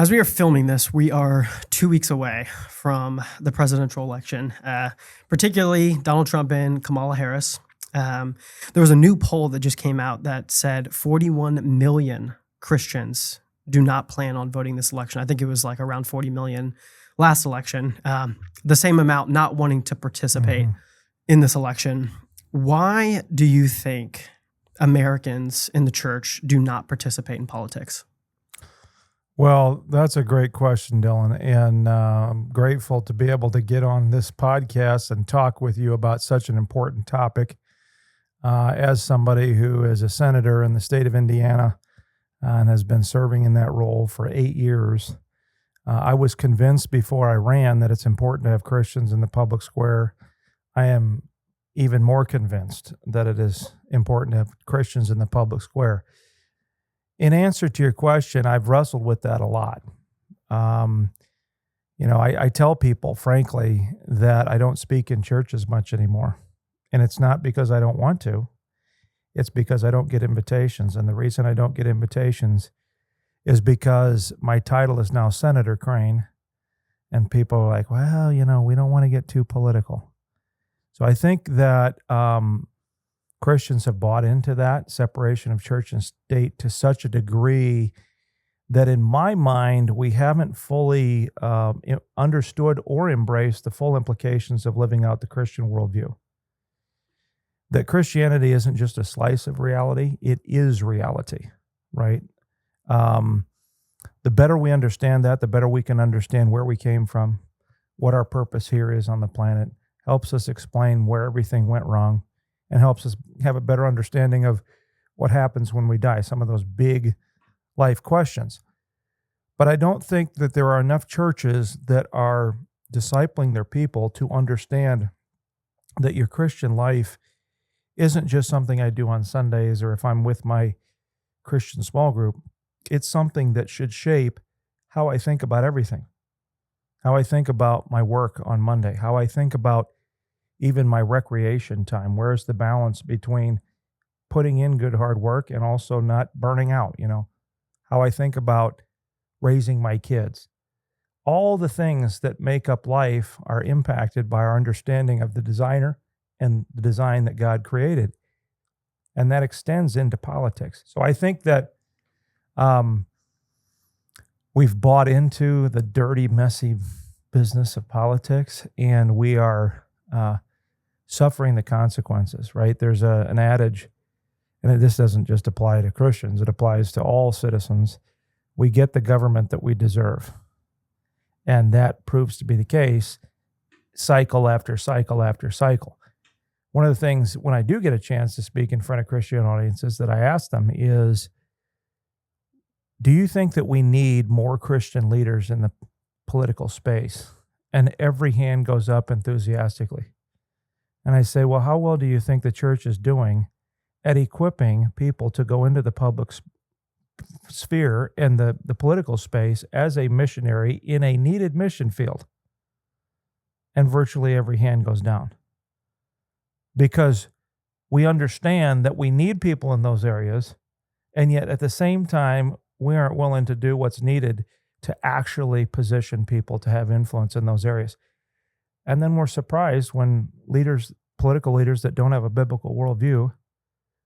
As we are filming this, we are 2 weeks away from the presidential election, particularly Donald Trump and Kamala Harris. There was a new poll that just came out that said 41 million Christians do not plan on voting this election. I think it was like around 40 million last election. The same amount not wanting to participate in this election. Why do you think Americans in the church do not participate in politics? Well, that's a great question, Dylan, and I'm grateful to be able to get on this podcast and talk with you about such an important topic. As somebody who is a senator in the state of Indiana and has been serving in that role for 8 years, I was convinced before I ran that it's important to have Christians in the public square. I am even more convinced that it is important to have Christians in the public square. In answer to your question, I've wrestled with that a lot. I tell people, frankly, that I don't speak in churches much anymore. And it's not because I don't want to. It's because I don't get invitations. And the reason I don't get invitations is because my title is now Senator Crane. And people are like, well, we don't want to get too political. So I think that Christians have bought into that separation of church and state to such a degree that in my mind, we haven't fully understood or embraced the full implications of living out the Christian worldview. That Christianity isn't just a slice of reality, it is reality, right? The better we understand that, the better we can understand where we came from, what our purpose here is on the planet, helps us explain where everything went wrong, and helps us have a better understanding of what happens when we die, some of those big life questions. But I don't think that there are enough churches that are discipling their people to understand that your Christian life isn't just something I do on Sundays or if I'm with my Christian small group. It's something that should shape how I think about everything, how I think about my work on Monday, how I think about even my recreation time. Where's the balance between putting in good hard work and also not burning out, how I think about raising my kids. All the things that make up life are impacted by our understanding of the designer and the design that God created. And that extends into politics. So I think that we've bought into the dirty, messy business of politics, and we are suffering the consequences, right? There's an adage, and this doesn't just apply to Christians, it applies to all citizens. We get the government that we deserve. And that proves to be the case cycle after cycle after cycle. One of the things, when I do get a chance to speak in front of Christian audiences, that I ask them is, do you think that we need more Christian leaders in the political space? And every hand goes up enthusiastically. And I say, well, how well do you think the church is doing at equipping people to go into the public sphere and the political space as a missionary in a needed mission field? And virtually every hand goes down. Because we understand that we need people in those areas, and yet at the same time, we aren't willing to do what's needed to actually position people to have influence in those areas. And then we're surprised when political leaders that don't have a biblical worldview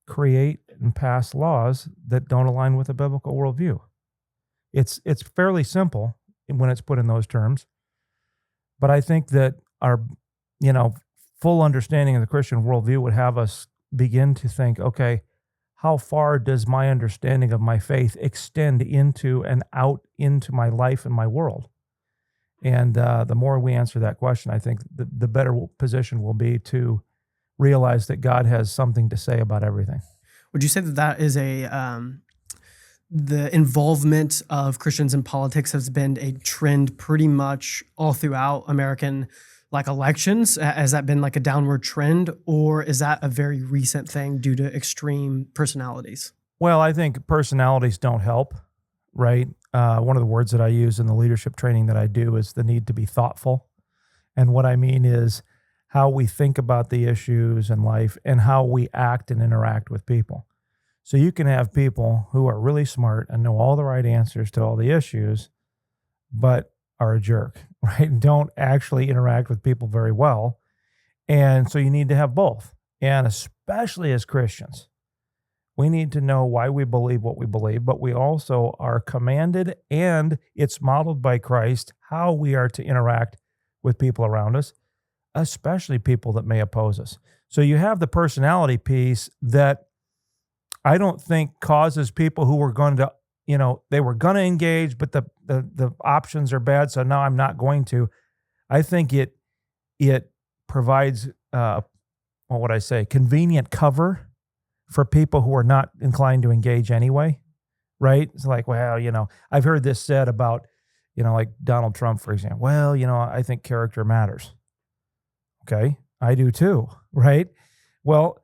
create and pass laws that don't align with a biblical worldview. It's fairly simple when it's put in those terms, but I think that our full understanding of the Christian worldview would have us begin to think, okay, how far does my understanding of my faith extend into and out into my life and my world? And the more we answer that question, I think the better position will be to realize that God has something to say about everything. Would you say that is the involvement of Christians in politics has been a trend pretty much all throughout American elections? Has that been a downward trend, or is that a very recent thing due to extreme personalities? Well, I think personalities don't help, right? One of the words that I use in the leadership training that I do is the need to be thoughtful. And what I mean is how we think about the issues in life and how we act and interact with people. So you can have people who are really smart and know all the right answers to all the issues, but are a jerk, right? And don't actually interact with people very well. And so you need to have both. And especially as Christians, we need to know why we believe what we believe, but we also are commanded, and it's modeled by Christ, how we are to interact with people around us, especially people that may oppose us. So you have the personality piece that I don't think causes people who were going to, they were going to engage, but the options are bad, so now I'm not going to. I think it provides, convenient cover for people who are not inclined to engage anyway, right? It's like, well, I've heard this said about, like Donald Trump, for example. Well, I think character matters. Okay, I do too, right? Well,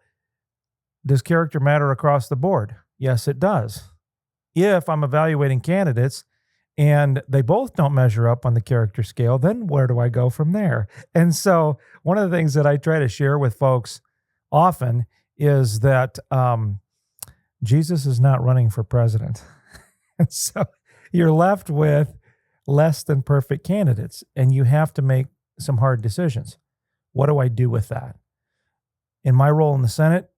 does character matter across the board? Yes, it does. If I'm evaluating candidates and they both don't measure up on the character scale, then where do I go from there? And so one of the things that I try to share with folks often is that Jesus is not running for president. And so you're left with less than perfect candidates, and you have to make some hard decisions. What do I do with that? In my role in the Senate,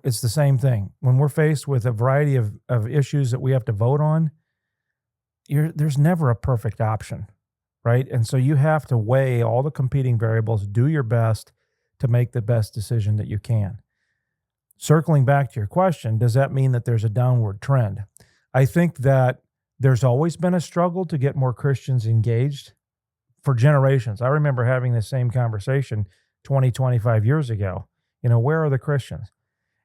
it's the same thing. When we're faced with a variety of issues that we have to vote on, there's never a perfect option, right? And so you have to weigh all the competing variables, do your best to make the best decision that you can. Circling back to your question, does that mean that there's a downward trend? I think that there's always been a struggle to get more Christians engaged for generations. I remember having this same conversation 20, 25 years ago. Where are the Christians?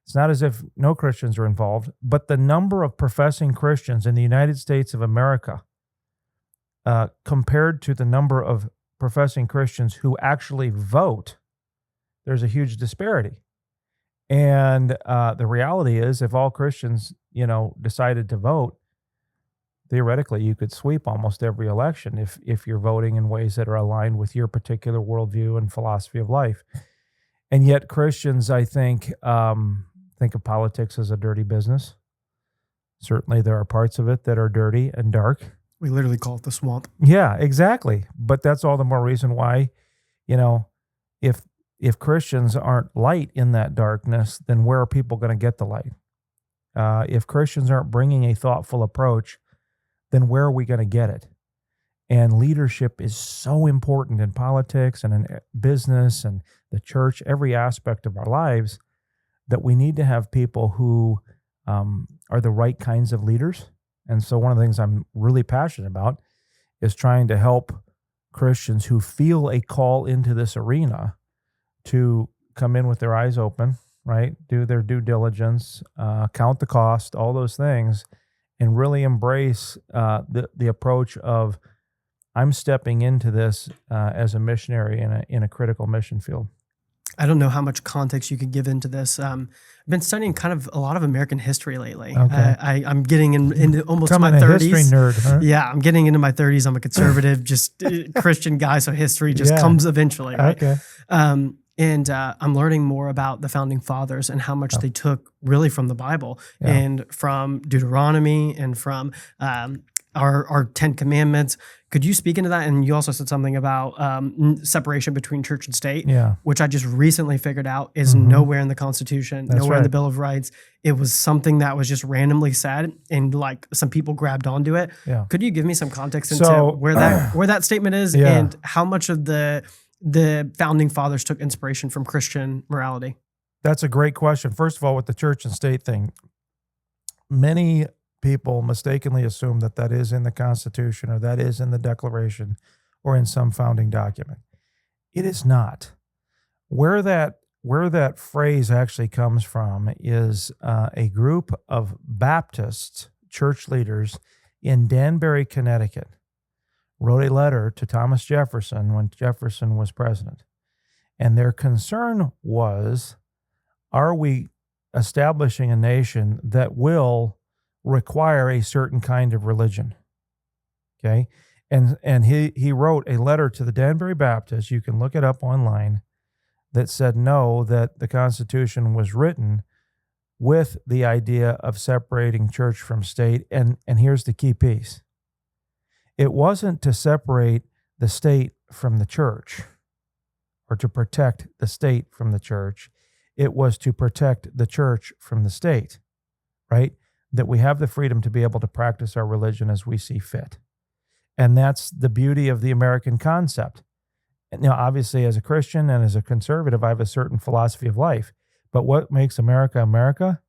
It's not as if no Christians are involved, but the number of professing Christians in the United States of America compared to the number of professing Christians who actually vote, there's a huge disparity. And the reality is, if all Christians, decided to vote, theoretically, you could sweep almost every election if you're voting in ways that are aligned with your particular worldview and philosophy of life. And yet Christians, I think of politics as a dirty business. Certainly there are parts of it that are dirty and dark. We literally call it the swamp. Yeah, exactly. But that's all the more reason why, if Christians aren't light in that darkness, then where are people going to get the light? If Christians aren't bringing a thoughtful approach, then where are we going to get it? And leadership is so important in politics and in business and the church, every aspect of our lives, that we need to have people who are the right kinds of leaders. And so one of the things I'm really passionate about is trying to help Christians who feel a call into this arena to come in with their eyes open, right? Do their due diligence, count the cost, all those things, and really embrace the approach of, I'm stepping into this as a missionary in a critical mission field. I don't know how much context you could give into this. I've been studying kind of a lot of American history lately. Okay. I'm getting into almost Becoming my 30s. a history nerd, huh? Yeah, I'm getting into my 30s. I'm a conservative, just Christian guy, so history just comes eventually, right? Okay. And I'm learning more about the founding fathers and how much they took really from the Bible and from Deuteronomy and from our 10 Commandments. Could you speak into that? And you also said something about separation between church and state, which I just recently figured out is nowhere in the Constitution, nowhere in the Bill of Rights. It was something that was just randomly said, and like some people grabbed onto it. Yeah. Could you give me some context into where that statement is and how much of the founding fathers took inspiration from Christian morality? That's a great question. First of all, with the church and state thing, many people mistakenly assume that is in the Constitution or that is in the Declaration or in some founding document. It is not. Where that phrase actually comes from is a group of Baptist church leaders in Danbury, Connecticut, wrote a letter to Thomas Jefferson when Jefferson was president. And their concern was, are we establishing a nation that will require a certain kind of religion? Okay. And he wrote a letter to the Danbury Baptists, you can look it up online, that said no, that the Constitution was written with the idea of separating church from state. And here's the key piece. It wasn't to separate the state from the church or to protect the state from the church. It was to protect the church from the state, right? That we have the freedom to be able to practice our religion as we see fit. And that's the beauty of the American concept. Now, obviously, as a Christian and as a conservative, I have a certain philosophy of life. But what makes America America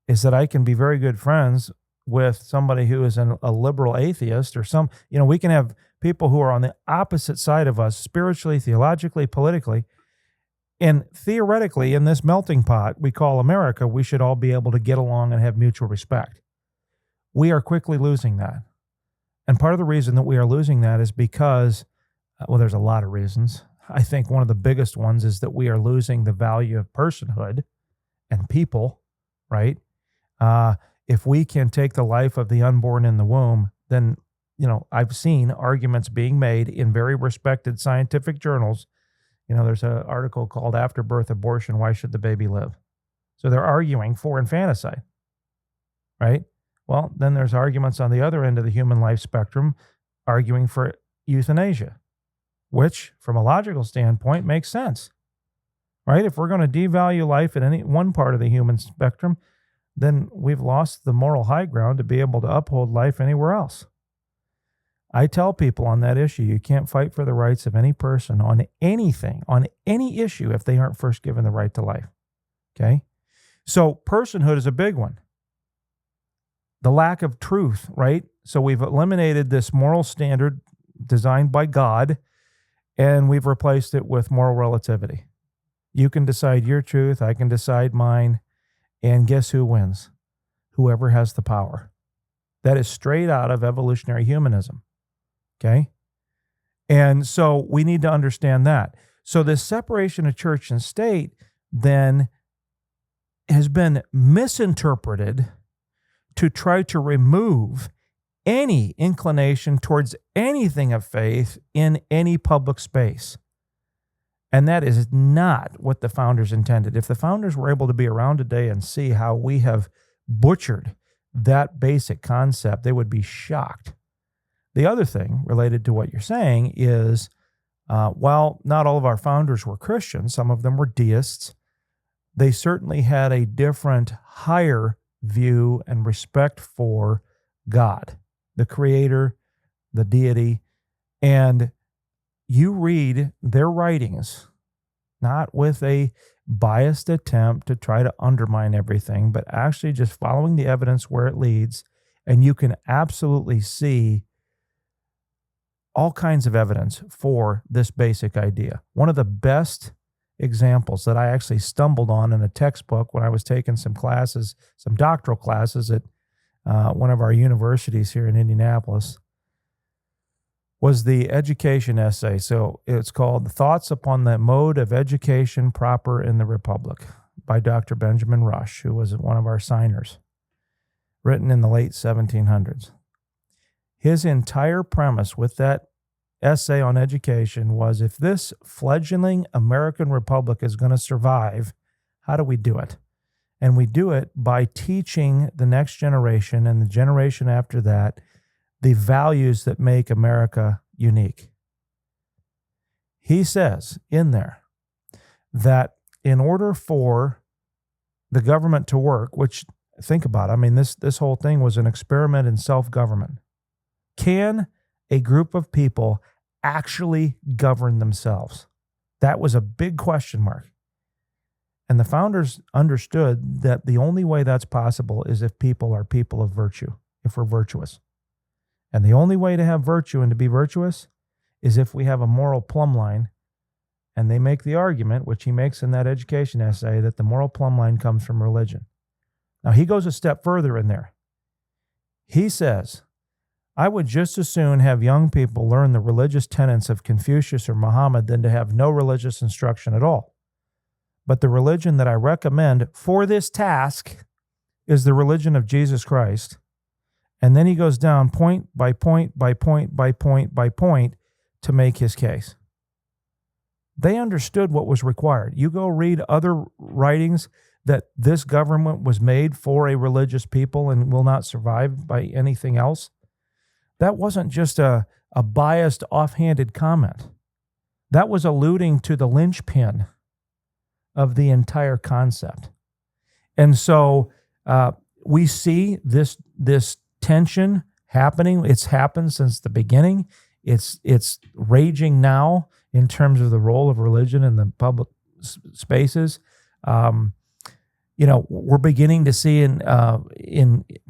is that I can be very good friends with somebody who is a liberal atheist or we can have people who are on the opposite side of us spiritually, theologically, politically. And theoretically, in this melting pot we call America, we should all be able to get along and have mutual respect. We are quickly losing that. And part of the reason that we are losing that is because, there's a lot of reasons. I think one of the biggest ones is that we are losing the value of personhood and people, right? If we can take the life of the unborn in the womb, then, I've seen arguments being made in very respected scientific journals. There's an article called After Birth Abortion, Why Should the Baby Live? So they're arguing for infanticide, right? Well, then there's arguments on the other end of the human life spectrum arguing for euthanasia, which from a logical standpoint makes sense, right? If we're going to devalue life at any one part of the human spectrum, then we've lost the moral high ground to be able to uphold life anywhere else. I tell people on that issue, you can't fight for the rights of any person on anything, on any issue, if they aren't first given the right to life. Okay? So personhood is a big one. The lack of truth, right? So we've eliminated this moral standard designed by God, and we've replaced it with moral relativity. You can decide your truth, I can decide mine, and guess who wins? Whoever has the power. That is straight out of evolutionary humanism. Okay? And so we need to understand that. So this separation of church and state then has been misinterpreted to try to remove any inclination towards anything of faith in any public space. And that is not what the founders intended. If the founders were able to be around today and see how we have butchered that basic concept, they would be shocked. The other thing related to what you're saying is, while not all of our founders were Christians, some of them were deists, they certainly had a different, higher view and respect for God, the creator, the deity. And you read their writings, not with a biased attempt to try to undermine everything, but actually just following the evidence where it leads, and you can absolutely see all kinds of evidence for this basic idea. One of the best examples that I actually stumbled on in a textbook when I was taking some classes, some doctoral classes at one of our universities here in Indianapolis, was the education essay. So it's called Thoughts Upon the Mode of Education Proper in the Republic by Dr. Benjamin Rush, who was one of our signers, written in the late 1700s. His entire premise with that essay on education was, if this fledgling American republic is going to survive, how do we do it? And we do it by teaching the next generation and the generation after that the values that make America unique. He says in there that in order for the government to work, which, think about it, I mean, this whole thing was an experiment in self-government. Can a group of people actually govern themselves? That was a big question mark. And the founders understood that the only way that's possible is if people are people of virtue, if we're virtuous. And the only way to have virtue and to be virtuous is if we have a moral plumb line. And they make the argument, which he makes in that education essay, that the moral plumb line comes from religion. Now, he goes a step further in there. He says, I would just as soon have young people learn the religious tenets of Confucius or Muhammad than to have no religious instruction at all. But the religion that I recommend for this task is the religion of Jesus Christ. And then he goes down point by point by point by point by point to make his case. They understood what was required. You go read other writings that this government was made for a religious people and will not survive by anything else. that wasn't just a biased, offhanded comment. That was alluding to the linchpin of the entire concept. And so we see this tension happening. It's happened since the beginning. It's raging now in terms of the role of religion in the public spaces. We're beginning to see in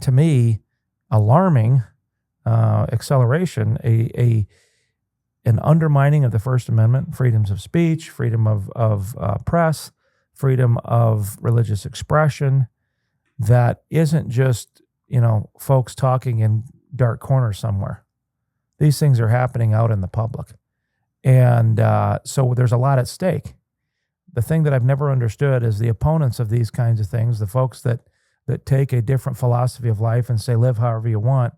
to me, alarming acceleration, an undermining of the First Amendment, freedoms of speech, freedom of press, freedom of religious expression, that isn't just, folks talking in dark corners somewhere. These things are happening out in the public. And so there's a lot at stake. The thing that I've never understood is the opponents of these kinds of things, the folks that take a different philosophy of life and say, live however you want,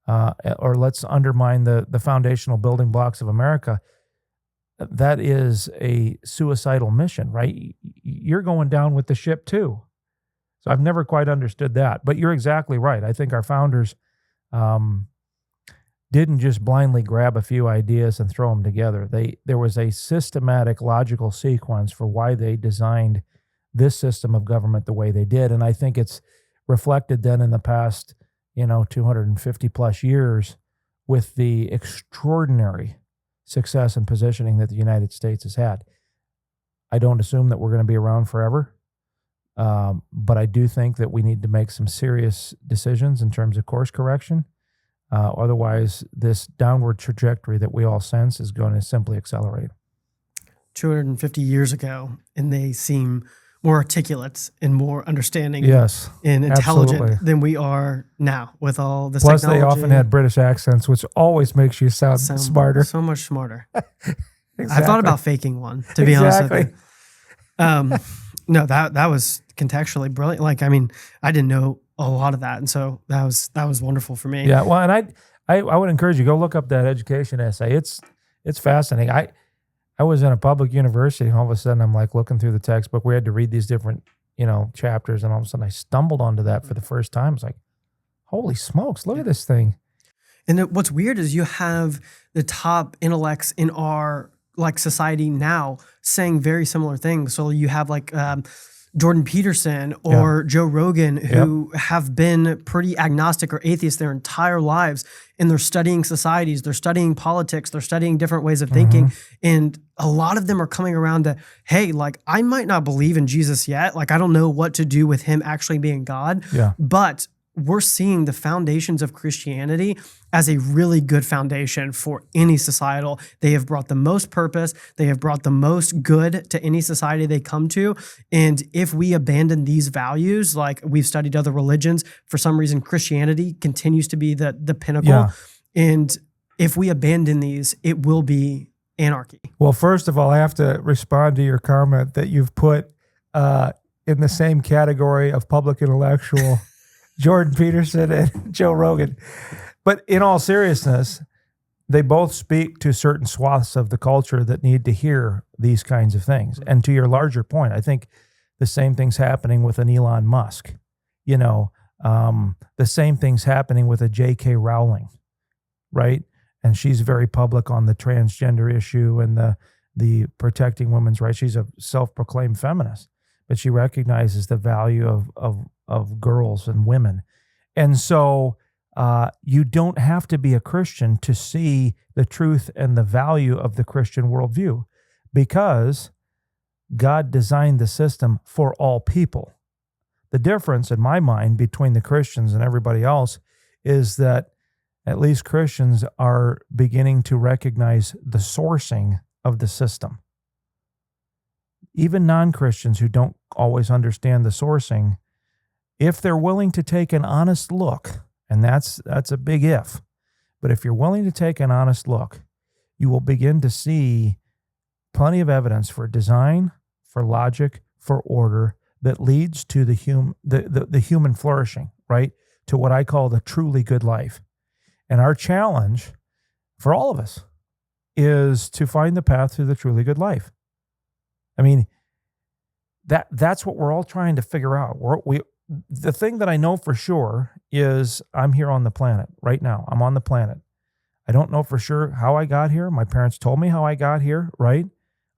or let's undermine the foundational building blocks of America. That is a suicidal mission, right? You're going down with the ship too. So I've never quite understood that. But you're exactly right. I think our founders didn't just blindly grab a few ideas and throw them together. There was a systematic, logical sequence for why they designed this system of government the way they did. And I think it's reflected then in the past, 250 plus years with the extraordinary success and positioning that the United States has had. I don't assume that we're going to be around forever, but I do think that we need to make some serious decisions in terms of course correction. Otherwise, this downward trajectory that we all sense is going to simply accelerate. 250 years ago, and they seem more articulate and more understanding yes, and intelligent absolutely. than we are now with all this Plus, technology. they often had British accents, which always makes you sound smarter. So much smarter. Exactly. I thought about faking one, to be honest with you. No, that was contextually brilliant. I didn't know a lot of that, and so that was wonderful for me. Yeah, well, and I would encourage you, go look up that education essay. It's fascinating. I was in a public university, and all of a sudden I'm like looking through the textbook. We had to read these different, chapters, and all of a sudden I stumbled onto that for the first time. It's like, holy smokes, look at this thing. And what's weird is you have the top intellects in our society now saying very similar things. So you have Jordan Peterson or Joe Rogan, who have been pretty agnostic or atheist their entire lives, and they're studying societies, they're studying politics, they're studying different ways of thinking. And a lot of them are coming around to, hey, I might not believe in Jesus yet. I don't know what to do with him actually being God. Yeah. But we're seeing the foundations of Christianity as a really good foundation for any societal. They have brought the most purpose. They have brought the most good to any society they come to. And if we abandon these values, we've studied other religions, for some reason, Christianity continues to be the pinnacle. Yeah. And if we abandon these, it will be anarchy. Well, first of all, I have to respond to your comment that you've put in the same category of public intellectual Jordan Peterson and Joe Rogan. But in all seriousness, they both speak to certain swaths of the culture that need to hear these kinds of things. And to your larger point, I think the same thing's happening with an Elon Musk. The same thing's happening with a J.K. Rowling, right? And she's very public on the transgender issue and the protecting women's rights. She's a self-proclaimed feminist, but she recognizes the value of girls and women. And so you don't have to be a Christian to see the truth and the value of the Christian worldview, because God designed the system for all people. The difference in my mind between the Christians and everybody else is that at least Christians are beginning to recognize the sourcing of the system. Even non-Christians who don't always understand the sourcing, if they're willing to take an honest look, and that's a big if, but if you're willing to take an honest look, you will begin to see plenty of evidence for design, for logic, for order that leads to the human flourishing, right? To what I call the truly good life. And our challenge for all of us is to find the path to the truly good life. I mean, that's what we're all trying to figure out. The thing that I know for sure is I'm here on the planet right now. I'm on the planet. I don't know for sure how I got here. My parents told me how I got here, right?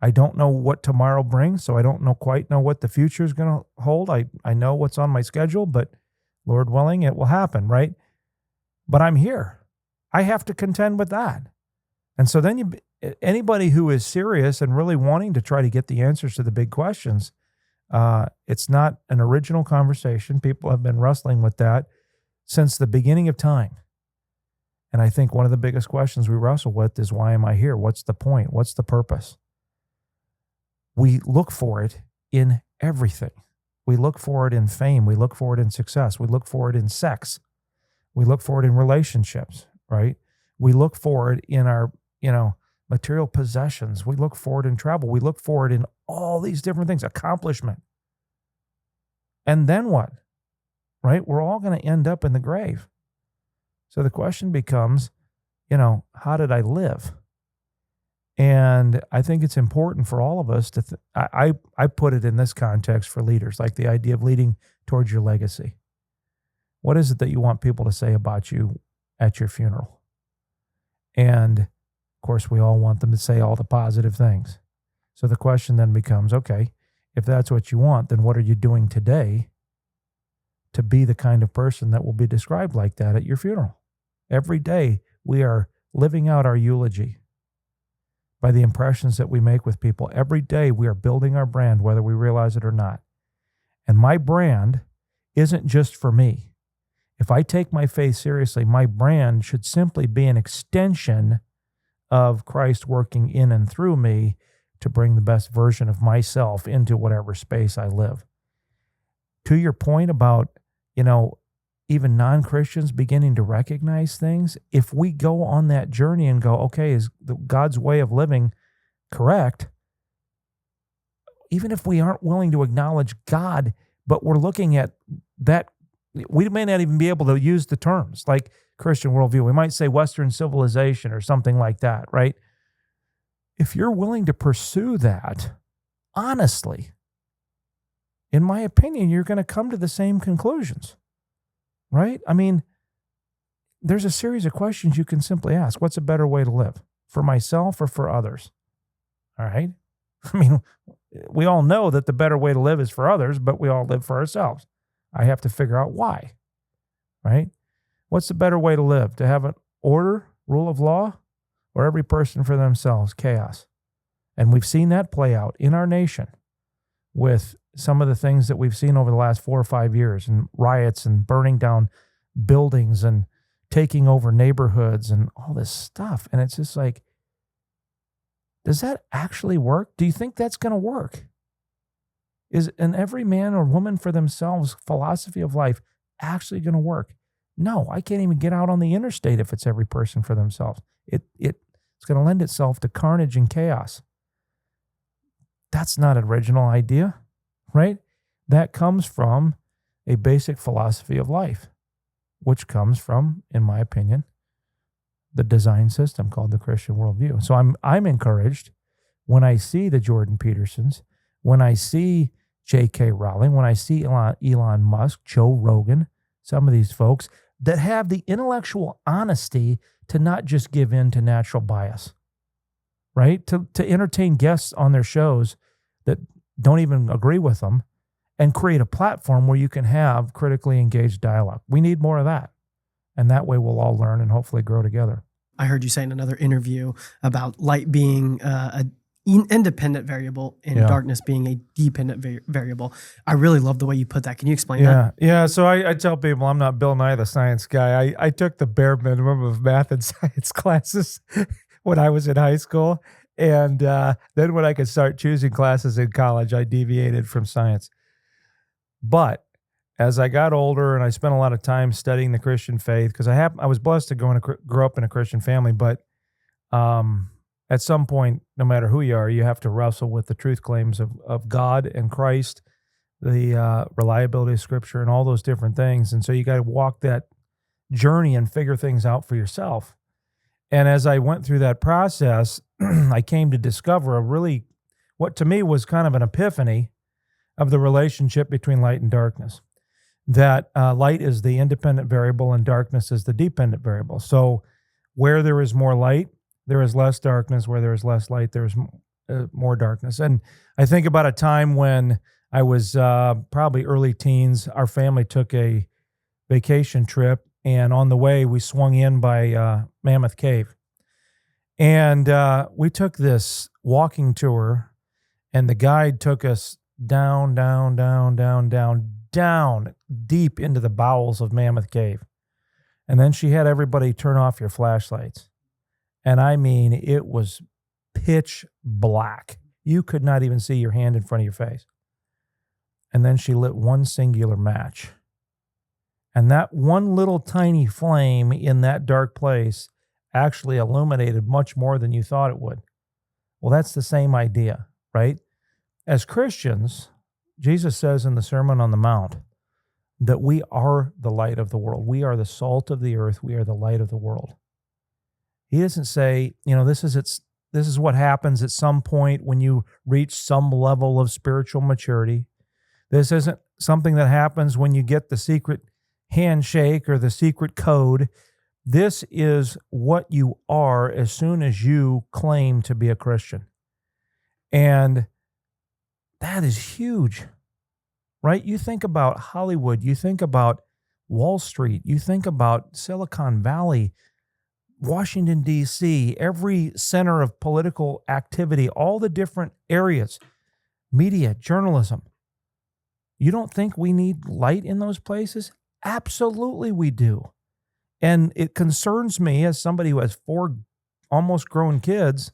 I don't know what tomorrow brings, so I don't quite know what the future is going to hold. I know what's on my schedule, but Lord willing, it will happen, right? But I'm here. I have to contend with that. And so then anybody who is serious and really wanting to try to get the answers to the big questions, it's not an original conversation. People have been wrestling with that since the beginning of time. And I think one of the biggest questions we wrestle with is, why am I here? What's the point? What's the purpose? We look for it in everything. We look for it in fame. We look for it in success. We look for it in sex. We look for it in relationships, right? We look for it in our, material possessions. We look for it in travel. We look for it in all these different things, accomplishment. And then what, right? We're all going to end up in the grave. So the question becomes, how did I live? And I think it's important for all of us to, I put it in this context for leaders, like the idea of leading towards your legacy. What is it that you want people to say about you at your funeral? And of course, we all want them to say all the positive things. So the question then becomes, okay, if that's what you want, then what are you doing today to be the kind of person that will be described like that at your funeral? Every day we are living out our eulogy by the impressions that we make with people. Every day we are building our brand, whether we realize it or not. And my brand isn't just for me. If I take my faith seriously, my brand should simply be an extension of Christ working in and through me to bring the best version of myself into whatever space I live. To your point about, even non-Christians beginning to recognize things, if we go on that journey and go, okay, is God's way of living correct? Even if we aren't willing to acknowledge God, but we're looking at that, we may not even be able to use the terms like Christian worldview. We might say Western civilization or something like that, right? If you're willing to pursue that honestly, in my opinion, you're going to come to the same conclusions. Right? I mean, there's a series of questions you can simply ask. What's a better way to live? For myself or for others? All right? I mean, we all know that the better way to live is for others, but we all live for ourselves. I have to figure out why. Right? What's the better way to live? To have an order, rule of law, or every person for themselves, chaos? And we've seen that play out in our nation with some of the things that we've seen over the last 4 or 5 years, and riots and burning down buildings and taking over neighborhoods and all this stuff. And it's just like, does that actually work? Do you think that's going to work? Is an every man or woman for themselves philosophy of life actually going to work? No, I can't even get out on the interstate if it's every person for themselves. It's going to lend itself to carnage and chaos. That's not an original idea. Right? That comes from a basic philosophy of life, which comes from, in my opinion, the design system called the Christian worldview. So I'm encouraged when I see the Jordan Petersons, when I see J.K. Rowling, when I see Elon Musk, Joe Rogan, some of these folks that have the intellectual honesty to not just give in to natural bias, right? To entertain guests on their shows that don't even agree with them, and create a platform where you can have critically engaged dialogue. We need more of that. And that way we'll all learn and hopefully grow together. I heard you say in another interview about light being an independent variable and darkness being a dependent variable. I really love the way you put that. Can you explain that? Yeah. So I tell people I'm not Bill Nye the Science Guy. I took the bare minimum of math and science classes when I was in high school. And then when I could start choosing classes in college, I deviated from science. But as I got older and I spent a lot of time studying the Christian faith, because I was blessed to grow up in a Christian family, but at some point, no matter who you are, you have to wrestle with the truth claims of God and Christ, the reliability of Scripture, and all those different things. And so you got to walk that journey and figure things out for yourself. And as I went through that process, I came to discover what to me was kind of an epiphany of the relationship between light and darkness. That light is the independent variable and darkness is the dependent variable. So where there is more light, there is less darkness. Where there is less light, there is more darkness. And I think about a time when I was probably early teens. Our family took a vacation trip, and on the way, we swung in by Mammoth Cave. And we took this walking tour, and the guide took us down, down, down, down, down, down, deep into the bowels of Mammoth Cave. And then she had everybody turn off your flashlights. And I mean, it was pitch black. You could not even see your hand in front of your face. And then she lit one singular match. And that one little tiny flame in that dark place actually illuminated much more than you thought it would. Well, that's the same idea, right? As Christians, Jesus says in the Sermon on the Mount that we are the light of the world. We are the salt of the earth. We are the light of the world. He doesn't say, this is what happens at some point when you reach some level of spiritual maturity. This isn't something that happens when you get the secret handshake or the secret code. This is what you are as soon as you claim to be a Christian. And that is huge, right? You think about Hollywood, you think about Wall Street, you think about Silicon Valley, Washington, D.C., every center of political activity, all the different areas, media, journalism. You don't think we need light in those places? Absolutely we do. And it concerns me as somebody who has 4 almost grown kids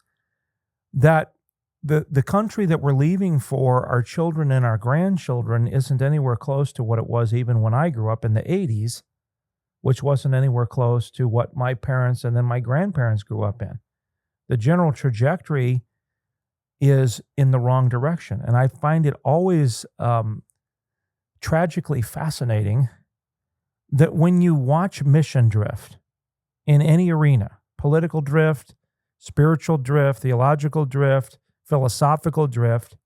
that the country that we're leaving for our children and our grandchildren isn't anywhere close to what it was even when I grew up in the 80s, which wasn't anywhere close to what my parents and then my grandparents grew up in. The general trajectory is in the wrong direction. And I find it always tragically fascinating that when you watch mission drift in any arena, political drift, spiritual drift, theological drift, philosophical drift,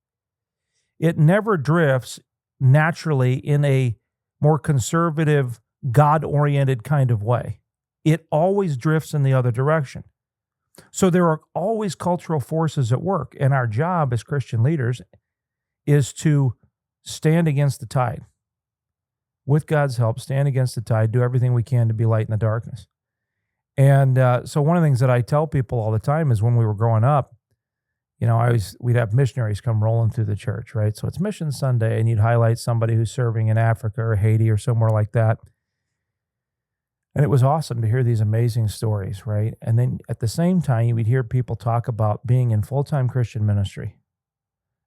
it never drifts naturally in a more conservative, God-oriented kind of way. It always drifts in the other direction. So there are always cultural forces at work, and our job as Christian leaders is to stand against the tide. With God's help, stand against the tide, do everything we can to be light in the darkness. And so one of the things that I tell people all the time is when we were growing up, we'd have missionaries come rolling through the church, right? So it's Mission Sunday, and you'd highlight somebody who's serving in Africa or Haiti or somewhere like that. And it was awesome to hear these amazing stories, right? And then at the same time, you would hear people talk about being in full-time Christian ministry.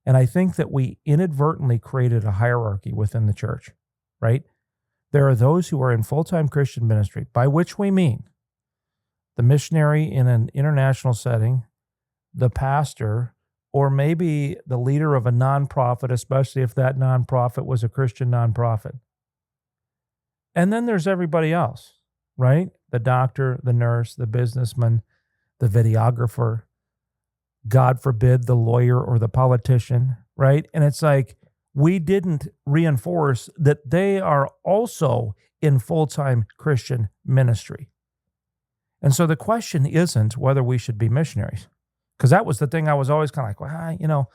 And I think that we inadvertently created a hierarchy within the church, right? There are those who are in full-time Christian ministry, by which we mean the missionary in an international setting, the pastor, or maybe the leader of a nonprofit, especially if that nonprofit was a Christian nonprofit. And then there's everybody else, right? The doctor, the nurse, the businessman, the videographer, God forbid, the lawyer or the politician, right? And it's like, we didn't reinforce that they are also in full-time Christian ministry. And so the question isn't whether we should be missionaries, because that was the thing I was always kind of like,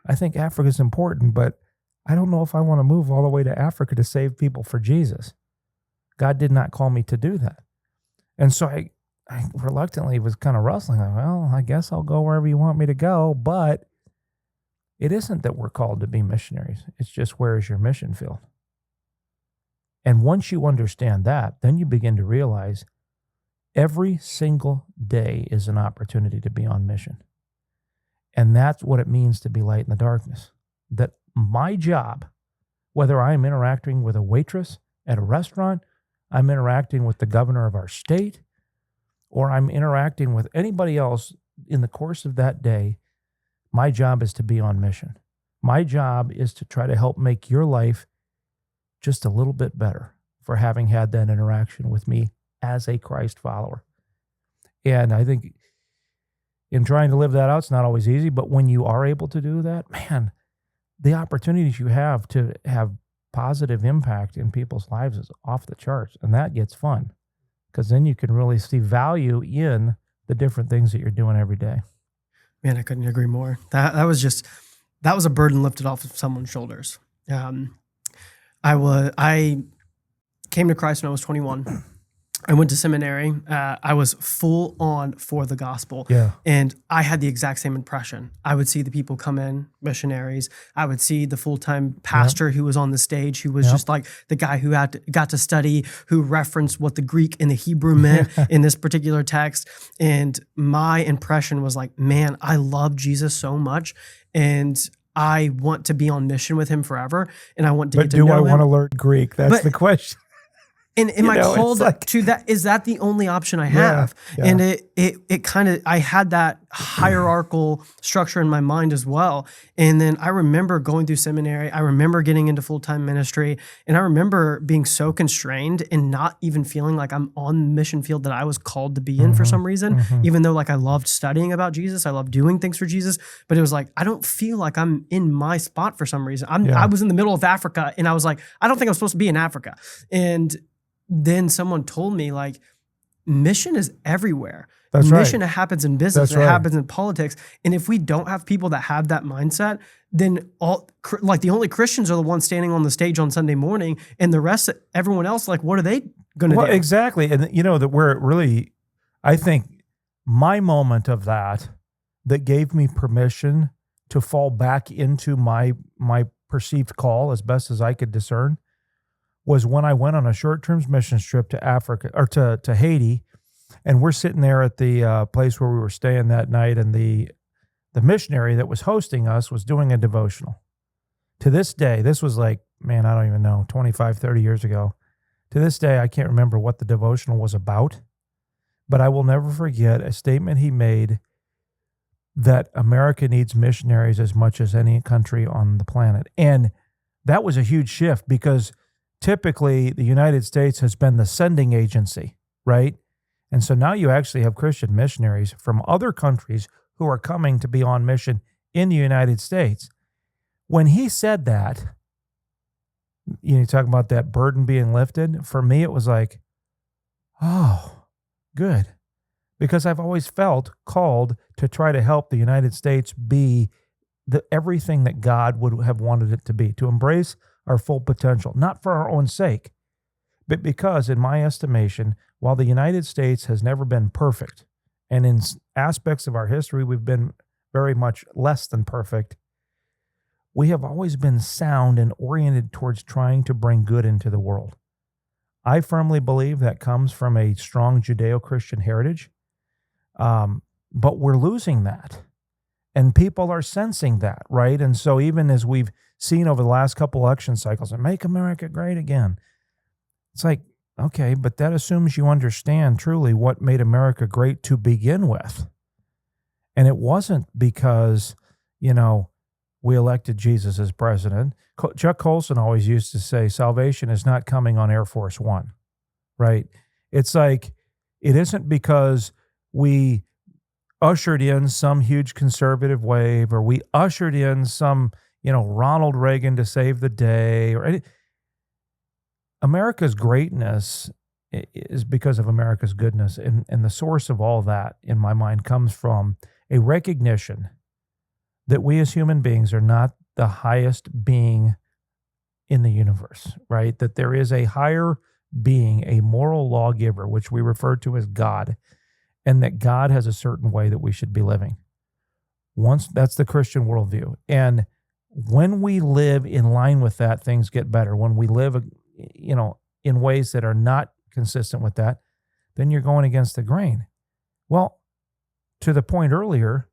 I think Africa is important, but I don't know if I want to move all the way to Africa to save people for Jesus. God did not call me to do that. And so I reluctantly was kind of wrestling. Like, well, I guess I'll go wherever you want me to go, but it isn't that we're called to be missionaries. It's just, where is your mission field? And once you understand that, then you begin to realize every single day is an opportunity to be on mission. And that's what it means to be light in the darkness. That my job, whether I'm interacting with a waitress at a restaurant, I'm interacting with the governor of our state, or I'm interacting with anybody else in the course of that day, my job is to be on mission. My job is to try to help make your life just a little bit better for having had that interaction with me as a Christ follower. And I think in trying to live that out, it's not always easy, but when you are able to do that, man, the opportunities you have to have positive impact in people's lives is off the charts, and that gets fun. because then you can really see value in the different things that you're doing every day. Man, I couldn't agree more. That was a burden lifted off of someone's shoulders. I came to Christ when I was 21. I went to seminary. I was full on for the gospel. Yeah. And I had the exact same impression. I would see the people come in, missionaries. I would see the full-time pastor who was on the stage, who was just like the guy who got to study, who referenced what the Greek and the Hebrew meant in this particular text. And my impression was like, man, I love Jesus so much. And I want to be on mission with him forever. And I want to get to know him. But do I want to learn Greek? That's the question. And am I called to that? Is that the only option I have? Yeah. And it kind of, I had that hierarchical structure in my mind as well. And then I remember going through seminary. I remember getting into full-time ministry. And I remember being so constrained and not even feeling like I'm on the mission field that I was called to be in for some reason, even though like I loved studying about Jesus. I loved doing things for Jesus. But it was like, I don't feel like I'm in my spot for some reason. I was in the middle of Africa and I was like, I don't think I'm supposed to be in Africa. And then someone told me like, mission is everywhere. That's mission right. happens in business. It happens in politics. And if we don't have people that have that mindset, then the only Christians are the ones standing on the stage on Sunday morning, and the rest, everyone else, like, what are they going to do? Exactly. And that where it really, I think my moment of that gave me permission to fall back into my perceived call as best as I could discern was when I went on a short-term missions trip to Africa or to Haiti, and we're sitting there at the place where we were staying that night, and the missionary that was hosting us was doing a devotional. To this day, this was like, man, I don't even know, 25, 30 years ago. To this day, I can't remember what the devotional was about, but I will never forget a statement he made that America needs missionaries as much as any country on the planet. And that was a huge shift because typically the United States has been the sending agency, right? And so now you actually have Christian missionaries from other countries who are coming to be on mission in the United States. When he said that, you talk about that burden being lifted, for me it was like, oh, good. Because I've always felt called to try to help the United States be everything that God would have wanted it to be, to embrace our full potential, not for our own sake, but because, in my estimation, while the United States has never been perfect, and in aspects of our history we've been very much less than perfect, we have always been sound and oriented towards trying to bring good into the world. I firmly believe that comes from a strong Judeo-Christian heritage, but we're losing that. And people are sensing that, right? And so even as we've seen over the last couple election cycles, and make America great again, it's like, okay, but that assumes you understand truly what made America great to begin with. And it wasn't because, we elected Jesus as president. Chuck Colson always used to say, salvation is not coming on Air Force One, right? It's like, it isn't because we ushered in some huge conservative wave, or we ushered in some, Ronald Reagan to save the day, or America's greatness is because of America's goodness. And the source of all that, in my mind, comes from a recognition that we as human beings are not the highest being in the universe, right? That there is a higher being, a moral lawgiver, which we refer to as God, and that God has a certain way that we should be living. That's the Christian worldview. And when we live in line with that, things get better. When we live, in ways that are not consistent with that, then you're going against the grain. Well, to the point earlier,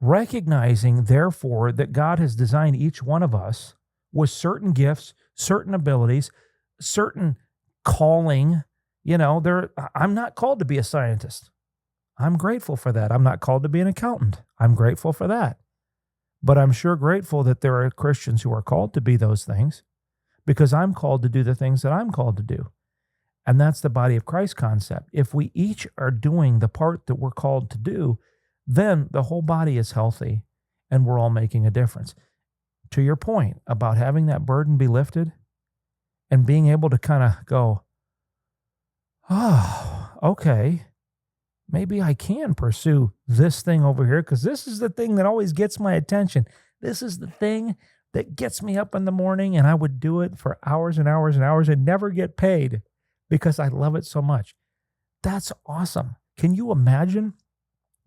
recognizing, therefore, that God has designed each one of us with certain gifts, certain abilities, certain calling. I'm not called to be a scientist. I'm grateful for that. I'm not called to be an accountant. I'm grateful for that. But I'm sure grateful that there are Christians who are called to be those things, because I'm called to do the things that I'm called to do. And that's the body of Christ concept. If we each are doing the part that we're called to do, then the whole body is healthy and we're all making a difference. To your point about having that burden be lifted and being able to kind of go, oh, okay, maybe I can pursue this thing over here because this is the thing that always gets my attention. This is the thing that gets me up in the morning, and I would do it for hours and hours and hours and never get paid because I love it so much. That's awesome. Can you imagine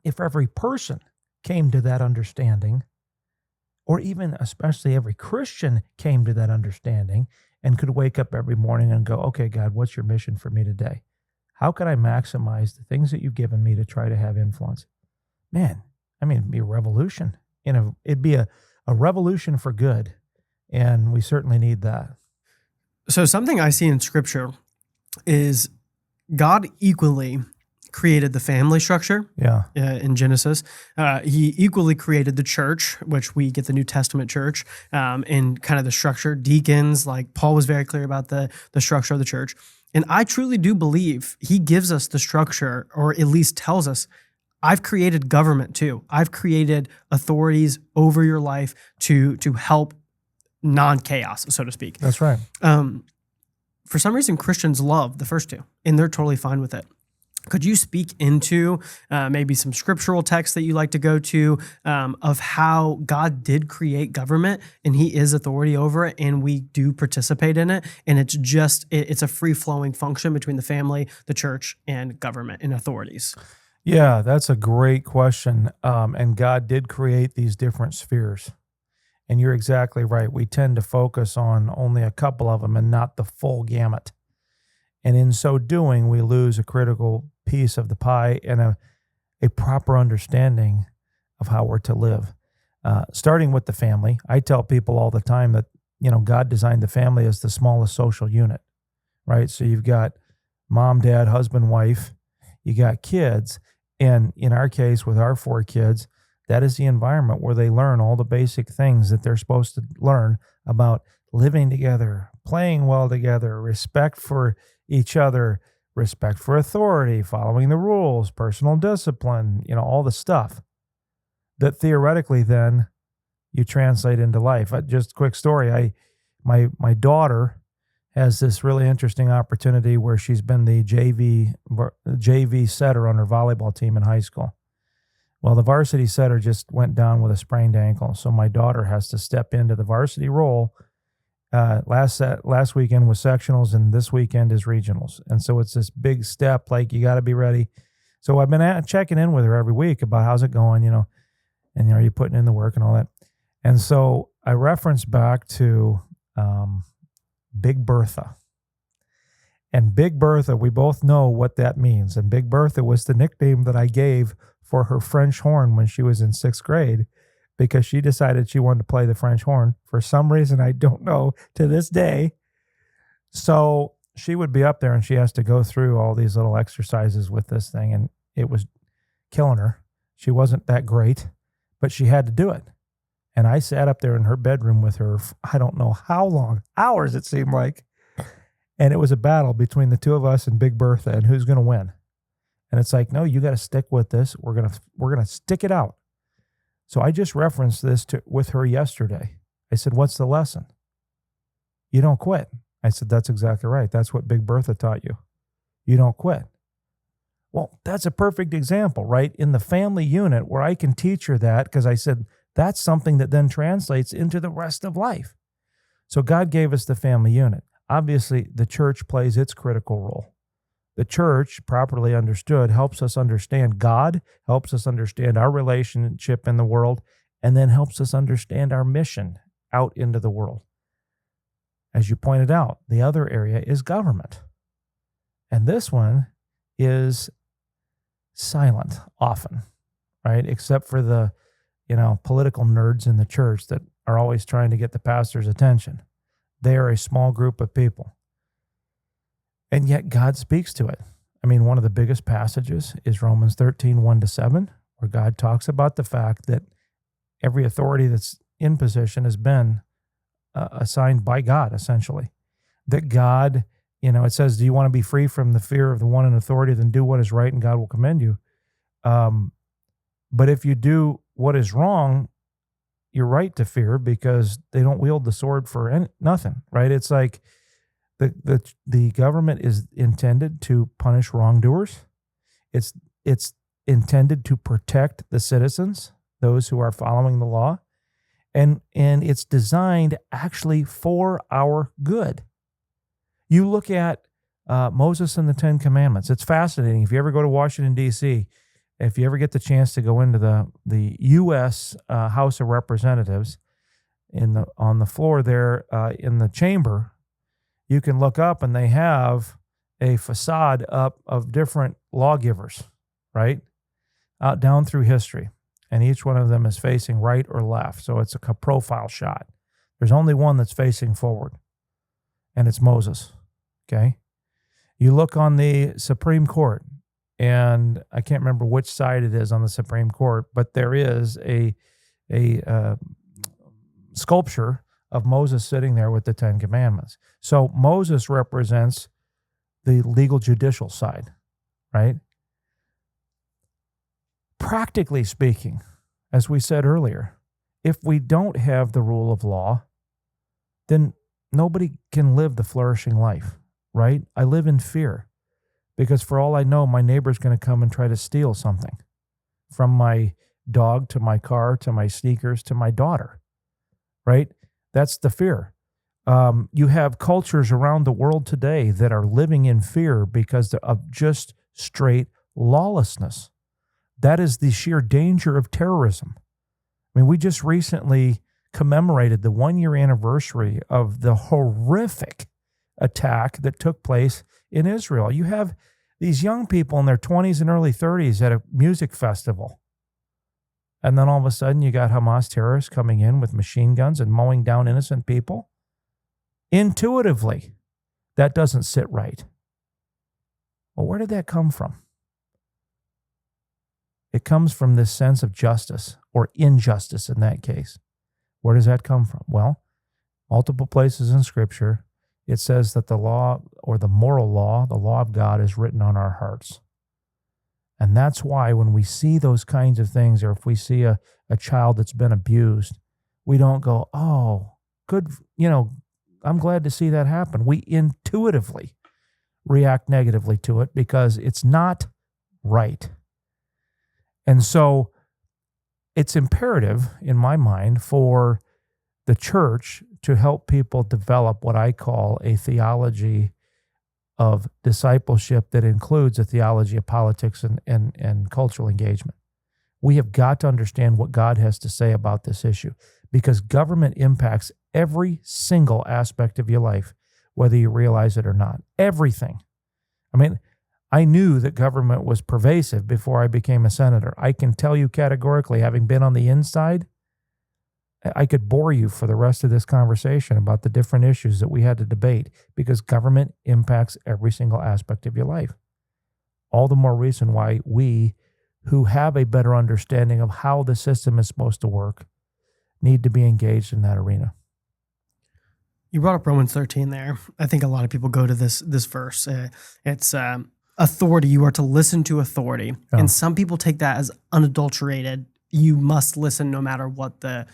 if every person came to that understanding, or even especially every Christian came to that understanding and could wake up every morning and go, okay, God, what's your mission for me today? How can I maximize the things that you've given me to try to have influence? Man, I mean, it'd be a revolution. It'd be a revolution for good. And we certainly need that. So something I see in scripture is God equally created the family structure in Genesis. He equally created the church, which we get the New Testament church, in kind of the structure, deacons, like Paul was very clear about the structure of the church. And I truly do believe he gives us the structure, or at least tells us, I've created government too. I've created authorities over your life to help non-chaos, so to speak. That's right. For some reason, Christians love the first two, and they're totally fine with it. Could you speak into maybe some scriptural texts that you like to go to of how God did create government and he is authority over it and we do participate in it, and it's a free-flowing function between the family, the church, and government and authorities? Yeah, that's a great question. And God did create these different spheres. And you're exactly right. We tend to focus on only a couple of them and not the full gamut. And in so doing, we lose a critical piece of the pie and a proper understanding of how we're to live. Starting with the family, I tell people all the time that, God designed the family as the smallest social unit, right? So you've got mom, dad, husband, wife, you got kids. And in our case, with our 4 kids, that is the environment where they learn all the basic things that they're supposed to learn about living together, playing well together, respect for each other, respect for authority, following the rules, personal discipline, all the stuff that theoretically then you translate into life. Just a quick story. My daughter has this really interesting opportunity where she's been the JV setter on her volleyball team in high school. Well, the varsity setter just went down with a sprained ankle, so my daughter has to step into the varsity role. Last weekend was sectionals, and this weekend is regionals. And so it's this big step, like you got to be ready. So I've been checking in with her every week about how's it going, and are you putting in the work and all that. And so I referenced back to Big Bertha. And Big Bertha, we both know what that means. And Big Bertha was the nickname that I gave for her French horn when she was in 6th grade, because she decided she wanted to play the French horn for some reason I don't know to this day. So she would be up there and she has to go through all these little exercises with this thing, and it was killing her. She wasn't that great, but she had to do it. And I sat up there in her bedroom with her, I don't know how long, hours it seemed like. And it was a battle between the two of us and Big Bertha and who's going to win. And it's like, no, you got to stick with this. We're going to stick it out. So I just referenced this with her yesterday. I said, what's the lesson? You don't quit. I said, that's exactly right. That's what Big Bertha taught you. You don't quit. Well, that's a perfect example, right? In the family unit where I can teach her that, because I said, that's something that then translates into the rest of life. So God gave us the family unit. Obviously, the church plays its critical role. The church, properly understood, helps us understand God, helps us understand our relationship in the world, and then helps us understand our mission out into the world. As you pointed out, the other area is government. And this one is silent often, right? Except for the, political nerds in the church that are always trying to get the pastor's attention. They are a small group of people. And yet God speaks to it. I mean, one of the biggest passages is Romans 13, 1-7, where God talks about the fact that every authority that's in position has been assigned by God, essentially. That God, it says, do you want to be free from the fear of the one in authority? Then do what is right and God will commend you. But if you do what is wrong, you're right to fear because they don't wield the sword for nothing, right? It's like The government is intended to punish wrongdoers. It's intended to protect the citizens, those who are following the law, and it's designed actually for our good. You look at Moses and the Ten Commandments. It's fascinating. If you ever go to Washington, D.C., if you ever get the chance to go into the U.S. House of Representatives, on the floor there in the chamber, you can look up and they have a facade up of different lawgivers, right? Down through history. And each one of them is facing right or left. So it's a profile shot. There's only one that's facing forward, and it's Moses, okay? You look on the Supreme Court, and I can't remember which side it is on the Supreme Court, but there is a sculpture of Moses sitting there with the Ten Commandments. So Moses represents the legal judicial side, right? Practically speaking, as we said earlier, if we don't have the rule of law, then nobody can live the flourishing life, right? I live in fear because for all I know, my neighbor's going to come and try to steal something, from my dog to my car to my sneakers to my daughter, right? That's the fear. You have cultures around the world today that are living in fear because of just straight lawlessness. That is the sheer danger of terrorism. I mean, we just recently commemorated the 1-year anniversary of the horrific attack that took place in Israel. You have these young people in their 20s and early 30s at a music festival. And then all of a sudden you got Hamas terrorists coming in with machine guns and mowing down innocent people. Intuitively, that doesn't sit right. Well, where did that come from? It comes from this sense of justice, or injustice in that case. Where does that come from? Well, multiple places in Scripture, it says that the law, or the moral law, the law of God, is written on our hearts. And that's why when we see those kinds of things, or if we see a child that's been abused, we don't go, oh, good, I'm glad to see that happen. We intuitively react negatively to it because it's not right. And so it's imperative, in my mind, for the church to help people develop what I call a theology of discipleship that includes a theology of politics and cultural engagement. We have got to understand what God has to say about this issue, because government impacts every single aspect of your life, whether you realize it or not. Everything. I mean, I knew that government was pervasive before I became a senator. I can tell you categorically, having been on the inside, I could bore you for the rest of this conversation about the different issues that we had to debate, because government impacts every single aspect of your life. All the more reason why we, who have a better understanding of how the system is supposed to work, need to be engaged in that arena. You brought up Romans 13 there. I think a lot of people go to this verse. It's authority. You are to listen to authority. Yeah. And some people take that as unadulterated. You must listen no matter what the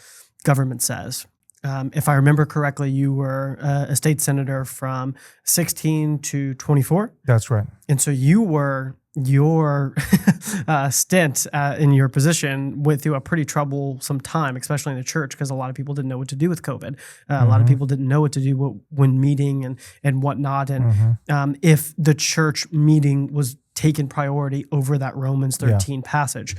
government says. If I remember correctly, you were a state senator from 16 to 24. That's right. And so your stint in your position went through a pretty troublesome time, especially in the church, because a lot of people didn't know what to do with COVID. A lot of people didn't know what to do when meeting and whatnot. And if the church meeting was taken priority over that Romans 13 passage.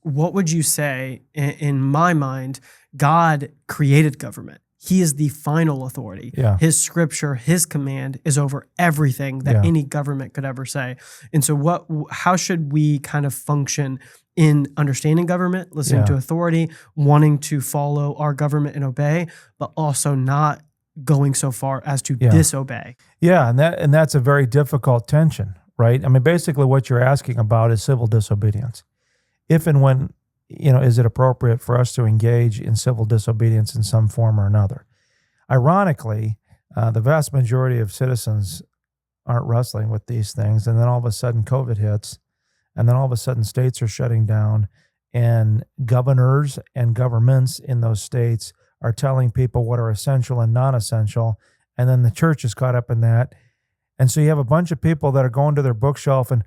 What would you say? In my mind, God created government. He is the final authority. Yeah. His scripture, his command is over everything that any government could ever say. And so how should we kind of function in understanding government, listening to authority, wanting to follow our government and obey, but also not going so far as to disobey? Yeah, and that's a very difficult tension, right? I mean, basically what you're asking about is civil disobedience. If and when, is it appropriate for us to engage in civil disobedience in some form or another? Ironically, the vast majority of citizens aren't wrestling with these things, and then all of a sudden COVID hits, and then all of a sudden states are shutting down, and governors and governments in those states are telling people what are essential and non-essential, And then the church is caught up in that. And so you have a bunch of people that are going to their bookshelf and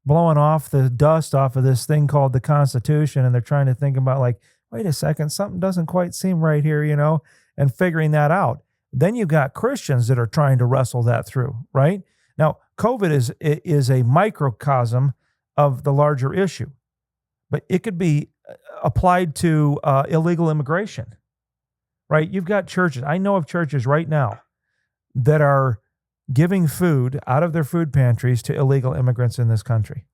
blowing off the dust off of this thing called the Constitution. And they're trying to think about like, wait a second, something doesn't quite seem right here, and figuring that out. Then you've got Christians that are trying to wrestle that through, right? Now, COVID is a microcosm of the larger issue, but it could be applied to illegal immigration, right? You've got churches. I know of churches right now that are giving food out of their food pantries to illegal immigrants in this country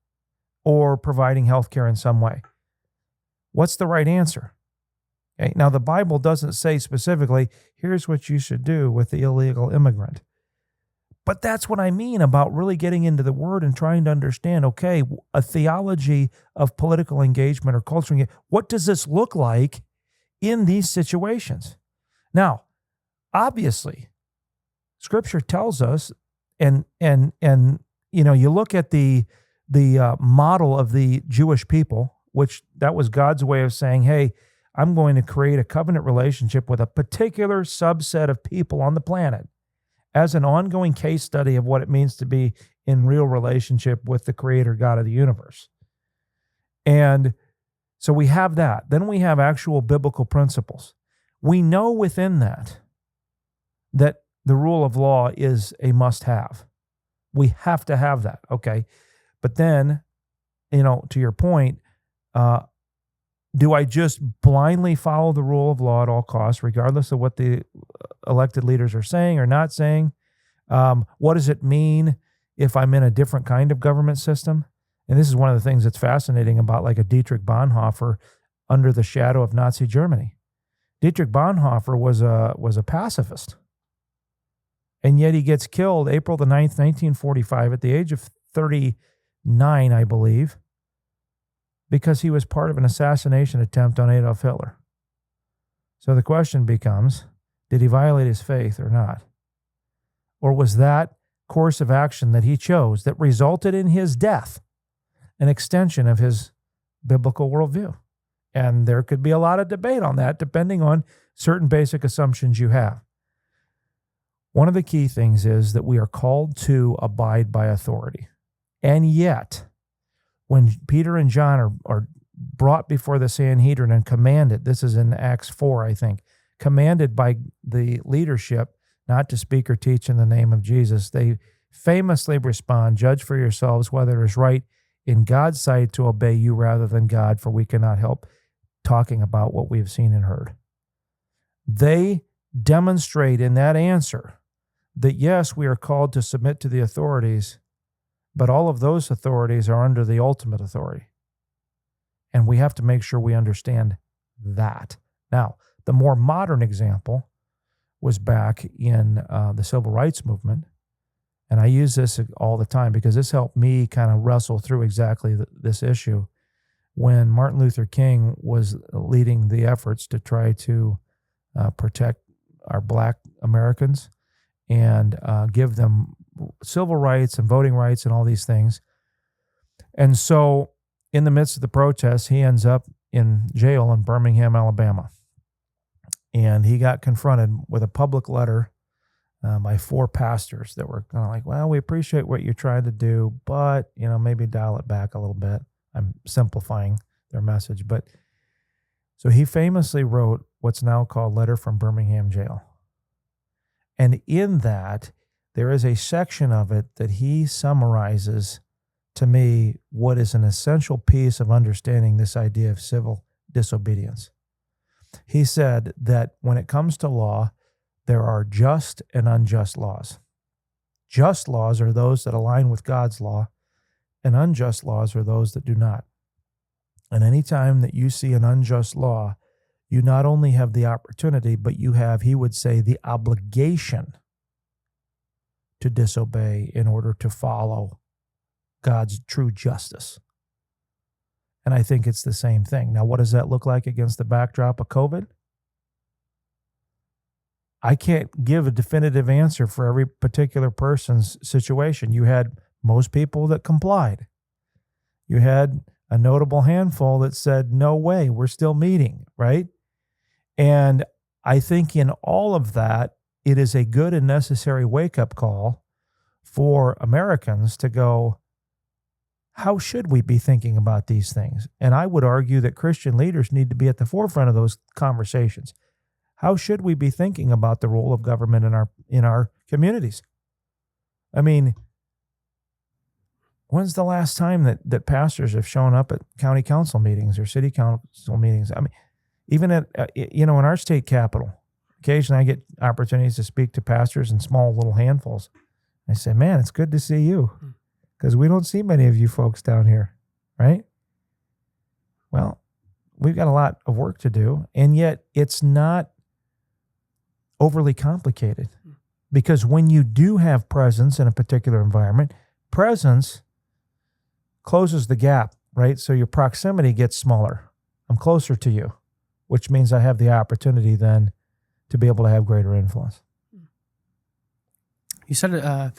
or providing health care in some way. What's the right answer? Okay, now, the Bible doesn't say specifically, here's what you should do with the illegal immigrant. But that's what I mean about really getting into the Word and trying to understand, okay, a theology of political engagement or culture engagement. What does this look like in these situations? Now, obviously, Scripture tells us, and you look at the model of the Jewish people, which that was God's way of saying, hey, I'm going to create a covenant relationship with a particular subset of people on the planet as an ongoing case study of what it means to be in real relationship with the Creator God of the universe. And so we have that. Then we have actual biblical principles. We know within that the rule of law is a must-have. We have to have that, okay? But then, to your point, do I just blindly follow the rule of law at all costs, regardless of what the elected leaders are saying or not saying? What does it mean if I'm in a different kind of government system? And this is one of the things that's fascinating about like a Dietrich Bonhoeffer under the shadow of Nazi Germany. Dietrich Bonhoeffer was a pacifist. And yet he gets killed April the 9th, 1945, at the age of 39, I believe, because he was part of an assassination attempt on Adolf Hitler. So the question becomes, did he violate his faith or not? Or was that course of action that he chose that resulted in his death an extension of his biblical worldview? And there could be a lot of debate on that, depending on certain basic assumptions you have. One of the key things is that we are called to abide by authority. And yet, when Peter and John are brought before the Sanhedrin and commanded, this is in Acts 4, I think, commanded by the leadership not to speak or teach in the name of Jesus, they famously respond, judge for yourselves whether it is right in God's sight to obey you rather than God, for we cannot help talking about what we have seen and heard. They demonstrate in that answer that yes, we are called to submit to the authorities, but all of those authorities are under the ultimate authority. And we have to make sure we understand that. Now, the more modern example was back in the civil rights movement. And I use this all the time because this helped me kind of wrestle through exactly this issue. When Martin Luther King was leading the efforts to try to protect our Black Americans and give them civil rights and voting rights and all these things. And so in the midst of the protests, he ends up in jail in Birmingham, Alabama. And he got confronted with a public letter by 4 pastors that were kind of like, well, we appreciate what you're trying to do, but, maybe dial it back a little bit. I'm simplifying their message. But so he famously wrote what's now called Letter from Birmingham Jail. And in that, there is a section of it that he summarizes to me what is an essential piece of understanding this idea of civil disobedience. He said that when it comes to law, there are just and unjust laws. Just laws are those that align with God's law, and unjust laws are those that do not. And any time that you see an unjust law, you not only have the opportunity, but you have, he would say, the obligation to disobey in order to follow God's true justice. And I think it's the same thing. Now, what does that look like against the backdrop of COVID? I can't give a definitive answer for every particular person's situation. You had most people that complied. You had a notable handful that said, no way, we're still meeting, right? And I think in all of that, it is a good and necessary wake-up call for Americans to go, how should we be thinking about these things? And I would argue that Christian leaders need to be at the forefront of those conversations. How should we be thinking about the role of government in our communities? I mean, when's the last time that pastors have shown up at county council meetings or city council meetings? I mean, even at, in our state capital, occasionally I get opportunities to speak to pastors in small little handfuls. I say, man, it's good to see you, because we don't see many of you folks down here, right? Well, we've got a lot of work to do, and yet it's not overly complicated, because when you do have presence in a particular environment, presence closes the gap, right? So your proximity gets smaller. I'm closer to you, which means I have the opportunity then to be able to have greater influence. You said a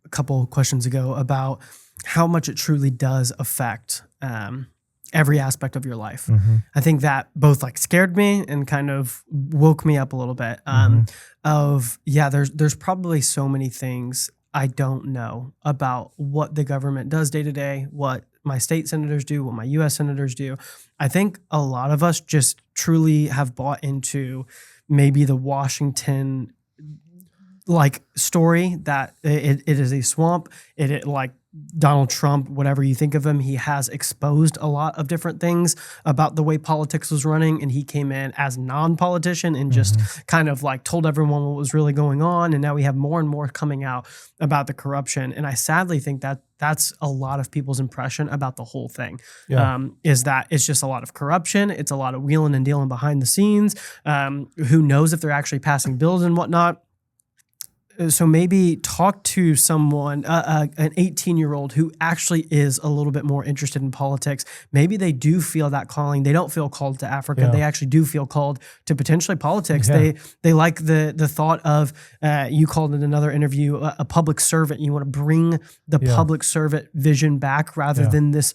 couple questions ago about how much it truly does affect every aspect of your life. Mm-hmm. I think that both like scared me and kind of woke me up a little bit. There's probably so many things I don't know about what the government does day to day, what my state senators do, what my U.S. senators do. I think a lot of us just truly have bought into maybe the Washington like story that it is a swamp. It like Donald Trump, whatever you think of him, he has exposed a lot of different things about the way politics was running, and he came in as non-politician and just kind of like told everyone what was really going on. And now we have more and more coming out about the corruption. And I sadly think that that's a lot of people's impression about the whole thing. Is that it's just a lot of corruption. It's a lot of wheeling and dealing behind the scenes. Who knows if they're actually passing bills and whatnot. So maybe talk to someone, an 18-year-old who actually is a little bit more interested in politics. Maybe they do feel that calling. They don't feel called to Africa. Yeah. They actually do feel called to potentially politics. Yeah. They like the thought of, you called in another interview, a public servant. You want to bring the public servant vision back rather than this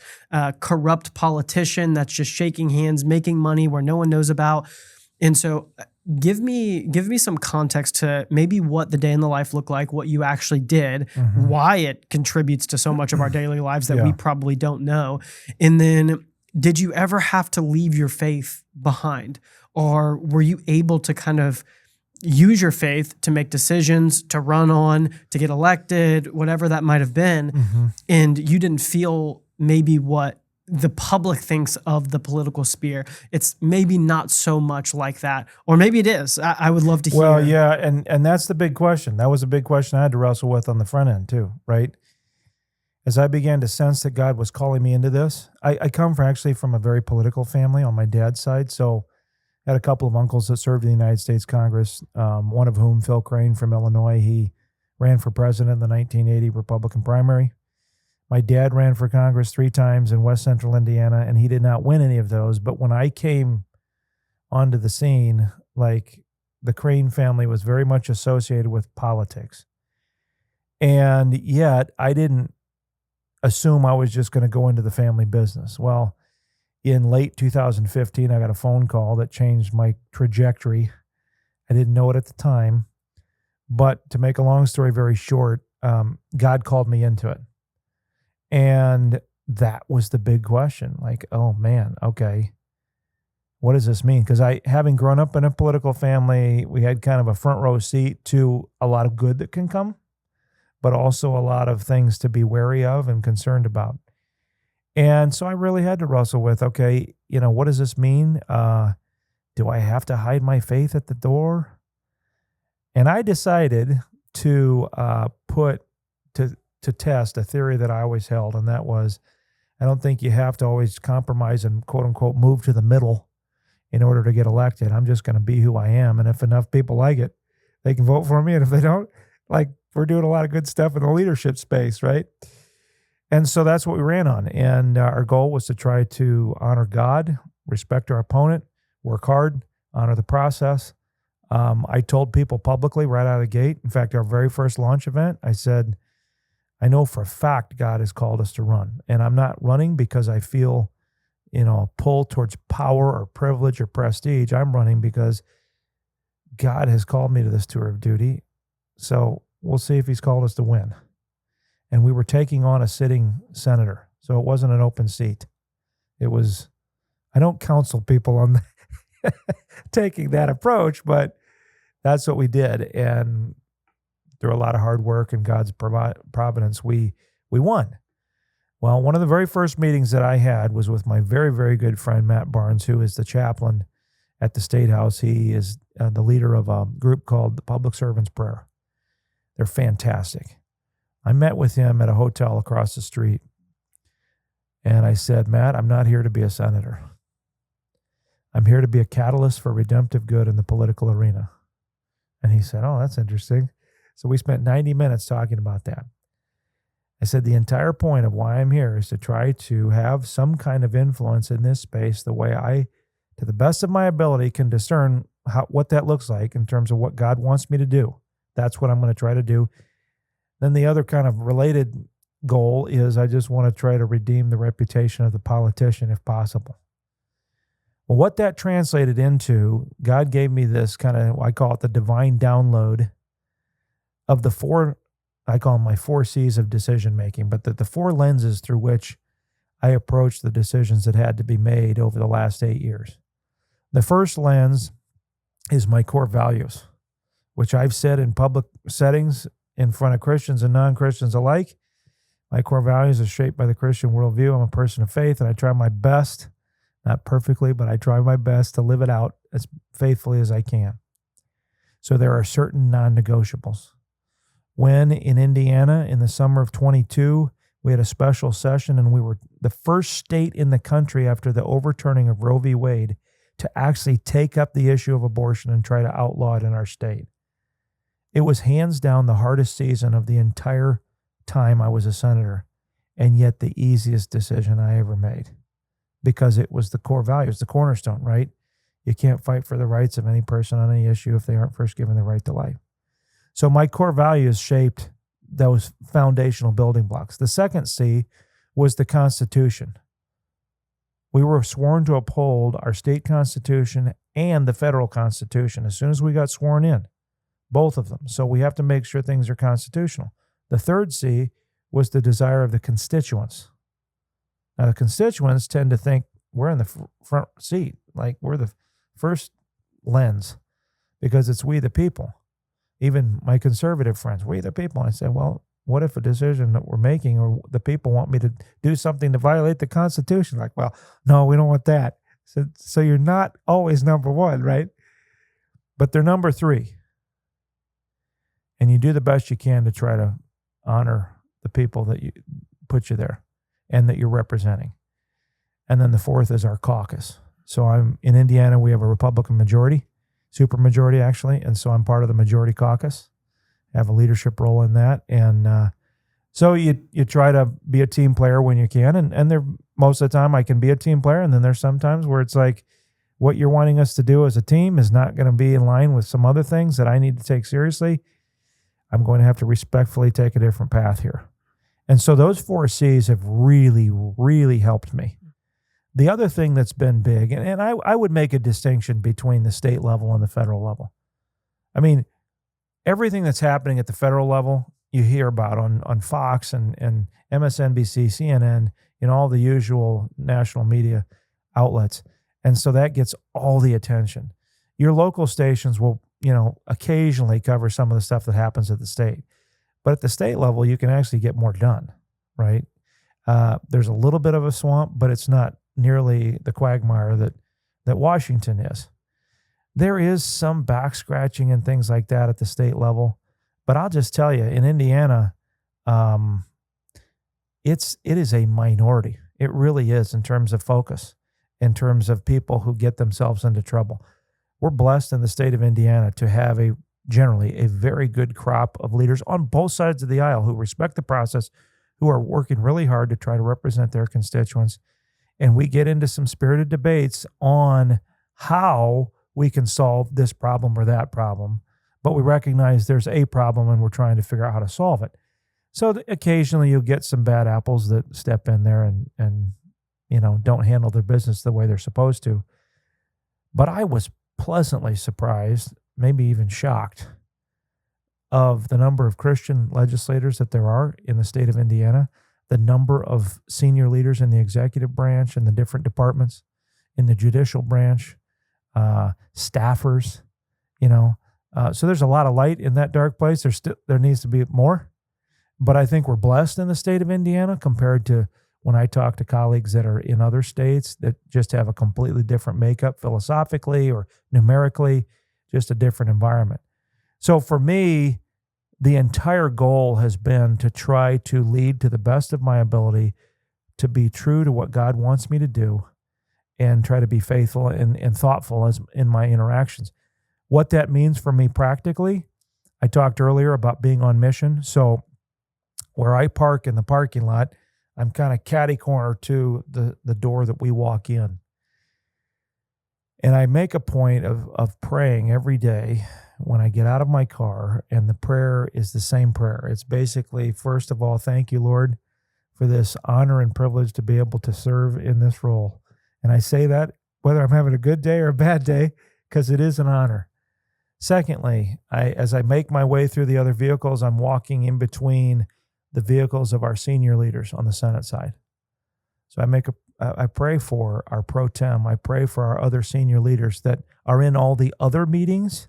corrupt politician that's just shaking hands, making money where no one knows about. And so give me some context to maybe what the day in the life looked like, what you actually did, why it contributes to so much of our daily lives that we probably don't know. And then did you ever have to leave your faith behind? Or were you able to kind of use your faith to make decisions, to run on, to get elected, whatever that might have been, and you didn't feel maybe what the public thinks of the political sphere? It's maybe not so much like that, or maybe it is. I would love to hear. Well, yeah, and that's the big question. That was a big question I had to wrestle with on the front end too, right? As I began to sense that God was calling me into this, I come from a very political family on my dad's side, so I had a couple of uncles that served in the United States Congress, one of whom, Phil Crane from Illinois, he ran for president in the 1980 Republican primary. My dad ran for Congress 3 times in West Central Indiana, and he did not win any of those. But when I came onto the scene, like, the Crane family was very much associated with politics. And yet I didn't assume I was just going to go into the family business. Well, in late 2015, I got a phone call that changed my trajectory. I didn't know it at the time. But to make a long story very short, God called me into it. And that was the big question. Like, oh man, okay, what does this mean? Because having grown up in a political family, we had kind of a front row seat to a lot of good that can come, but also a lot of things to be wary of and concerned about. And so I really had to wrestle with, okay, what does this mean? Do I have to hide my faith at the door? And I decided to put to test a theory that I always held, and that was, I don't think you have to always compromise and quote unquote move to the middle in order to get elected. I'm just going to be who I am, and if enough people like it, they can vote for me, and if they don't, like, we're doing a lot of good stuff in the leadership space, right? And so that's what we ran on, and our goal was to try to honor God, respect our opponent, work hard, honor the process. I told people publicly right out of the gate, in fact, our very first launch event, I said, I know for a fact God has called us to run, and I'm not running because I feel, a pull towards power or privilege or prestige. I'm running because God has called me to this tour of duty, so we'll see if he's called us to win. And we were taking on a sitting senator, so it wasn't an open seat. It was, I don't counsel people on taking that approach, but that's what we did. And through a lot of hard work and God's providence, we won. Well, one of the very first meetings that I had was with my very, very good friend, Matt Barnes, who is the chaplain at the State House. He is the leader of a group called the Public Servants Prayer. They're fantastic. I met with him at a hotel across the street. And I said, Matt, I'm not here to be a senator. I'm here to be a catalyst for redemptive good in the political arena. And he said, oh, that's interesting. So we spent 90 minutes talking about that. I said, the entire point of why I'm here is to try to have some kind of influence in this space the way I, to the best of my ability, can discern what that looks like in terms of what God wants me to do. That's what I'm going to try to do. Then the other kind of related goal is I just want to try to redeem the reputation of the politician if possible. Well, what that translated into, God gave me this kind of, I call it the divine download of the four, I call them my 4 C's of decision making, but the 4 lenses through which I approached the decisions that had to be made over the last 8 years. The first lens is my core values, which I've said in public settings in front of Christians and non-Christians alike. My core values are shaped by the Christian worldview. I'm a person of faith, and I try my best, not perfectly, but I try my best to live it out as faithfully as I can. So there are certain non-negotiables. When in Indiana in the summer of 22, we had a special session, and we were the first state in the country after the overturning of Roe v. Wade to actually take up the issue of abortion and try to outlaw it in our state. It was hands down the hardest season of the entire time I was a senator, and yet the easiest decision I ever made, because it was the core values, the cornerstone, right? You can't fight for the rights of any person on any issue if they aren't first given the right to life. So my core values shaped those foundational building blocks. The second C was the Constitution. We were sworn to uphold our state constitution and the federal constitution as soon as we got sworn in, both of them. So we have to make sure things are constitutional. The third C was the desire of the constituents. Now, the constituents tend to think we're in the front seat, like we're the first lens, because it's we the people. Even my conservative friends, we the people. And I say, well, what if a decision that we're making or the people want me to do something to violate the Constitution? Like, well, no, we don't want that. So you're not always number one, right? But they're number 3. And you do the best you can to try to honor the people that you put you there and that you're representing. And then the 4th is our caucus. So I'm in Indiana, we have a Republican majority, supermajority actually, and so I'm part of the majority caucus. I have a leadership role in that. And so you try to be a team player when you can, and there most of the time I can be a team player, and then there's sometimes where it's like what you're wanting us to do as a team is not going to be in line with some other things that I need to take seriously. I'm going to have to respectfully take a different path here. And so those 4 C's have really, really helped me. The other thing that's been big, and I would make a distinction between the state level and the federal level. I mean, everything that's happening at the federal level, you hear about on Fox and MSNBC, CNN, all the usual national media outlets. And so that gets all the attention. Your local stations will, occasionally cover some of the stuff that happens at the state. But at the state level, you can actually get more done, right? There's a little bit of a swamp, but it's not nearly the quagmire that Washington is. There is some back scratching and things like that at the state level, but I'll just tell you, in Indiana, it is a minority. It really is, in terms of focus, in terms of people who get themselves into trouble. We're blessed in the state of Indiana to have generally a very good crop of leaders on both sides of the aisle who respect the process, who are working really hard to try to represent their constituents. And we get into some spirited debates on how we can solve this problem or that problem, but we recognize there's a problem and we're trying to figure out how to solve it. So occasionally you'll get some bad apples that step in there and don't handle their business the way they're supposed to. But I was pleasantly surprised maybe even shocked of the number of Christian legislators that there are in the state of Indiana, the number of senior leaders in the executive branch and the different departments, in the judicial branch, staffers, so there's a lot of light in that dark place. There needs to be more, but I think we're blessed in the state of Indiana compared to when I talk to colleagues that are in other states that just have a completely different makeup philosophically or numerically, just a different environment. So for me, the entire goal has been to try to lead to the best of my ability to be true to what God wants me to do and try to be faithful and thoughtful in my interactions. What that means for me practically, I talked earlier about being on mission. So where I park in the parking lot, I'm kind of catty corner to the door that we walk in. And I make a point of praying every day when I get out of my car, and the prayer is the same prayer. It's basically, first of all, thank you, Lord, for this honor and privilege to be able to serve in this role. And I say that whether I'm having a good day or a bad day, because it is an honor. Secondly, as I make my way through the other vehicles, I'm walking in between the vehicles of our senior leaders on the Senate side. So I pray for our pro tem. I pray for our other senior leaders that are in all the other meetings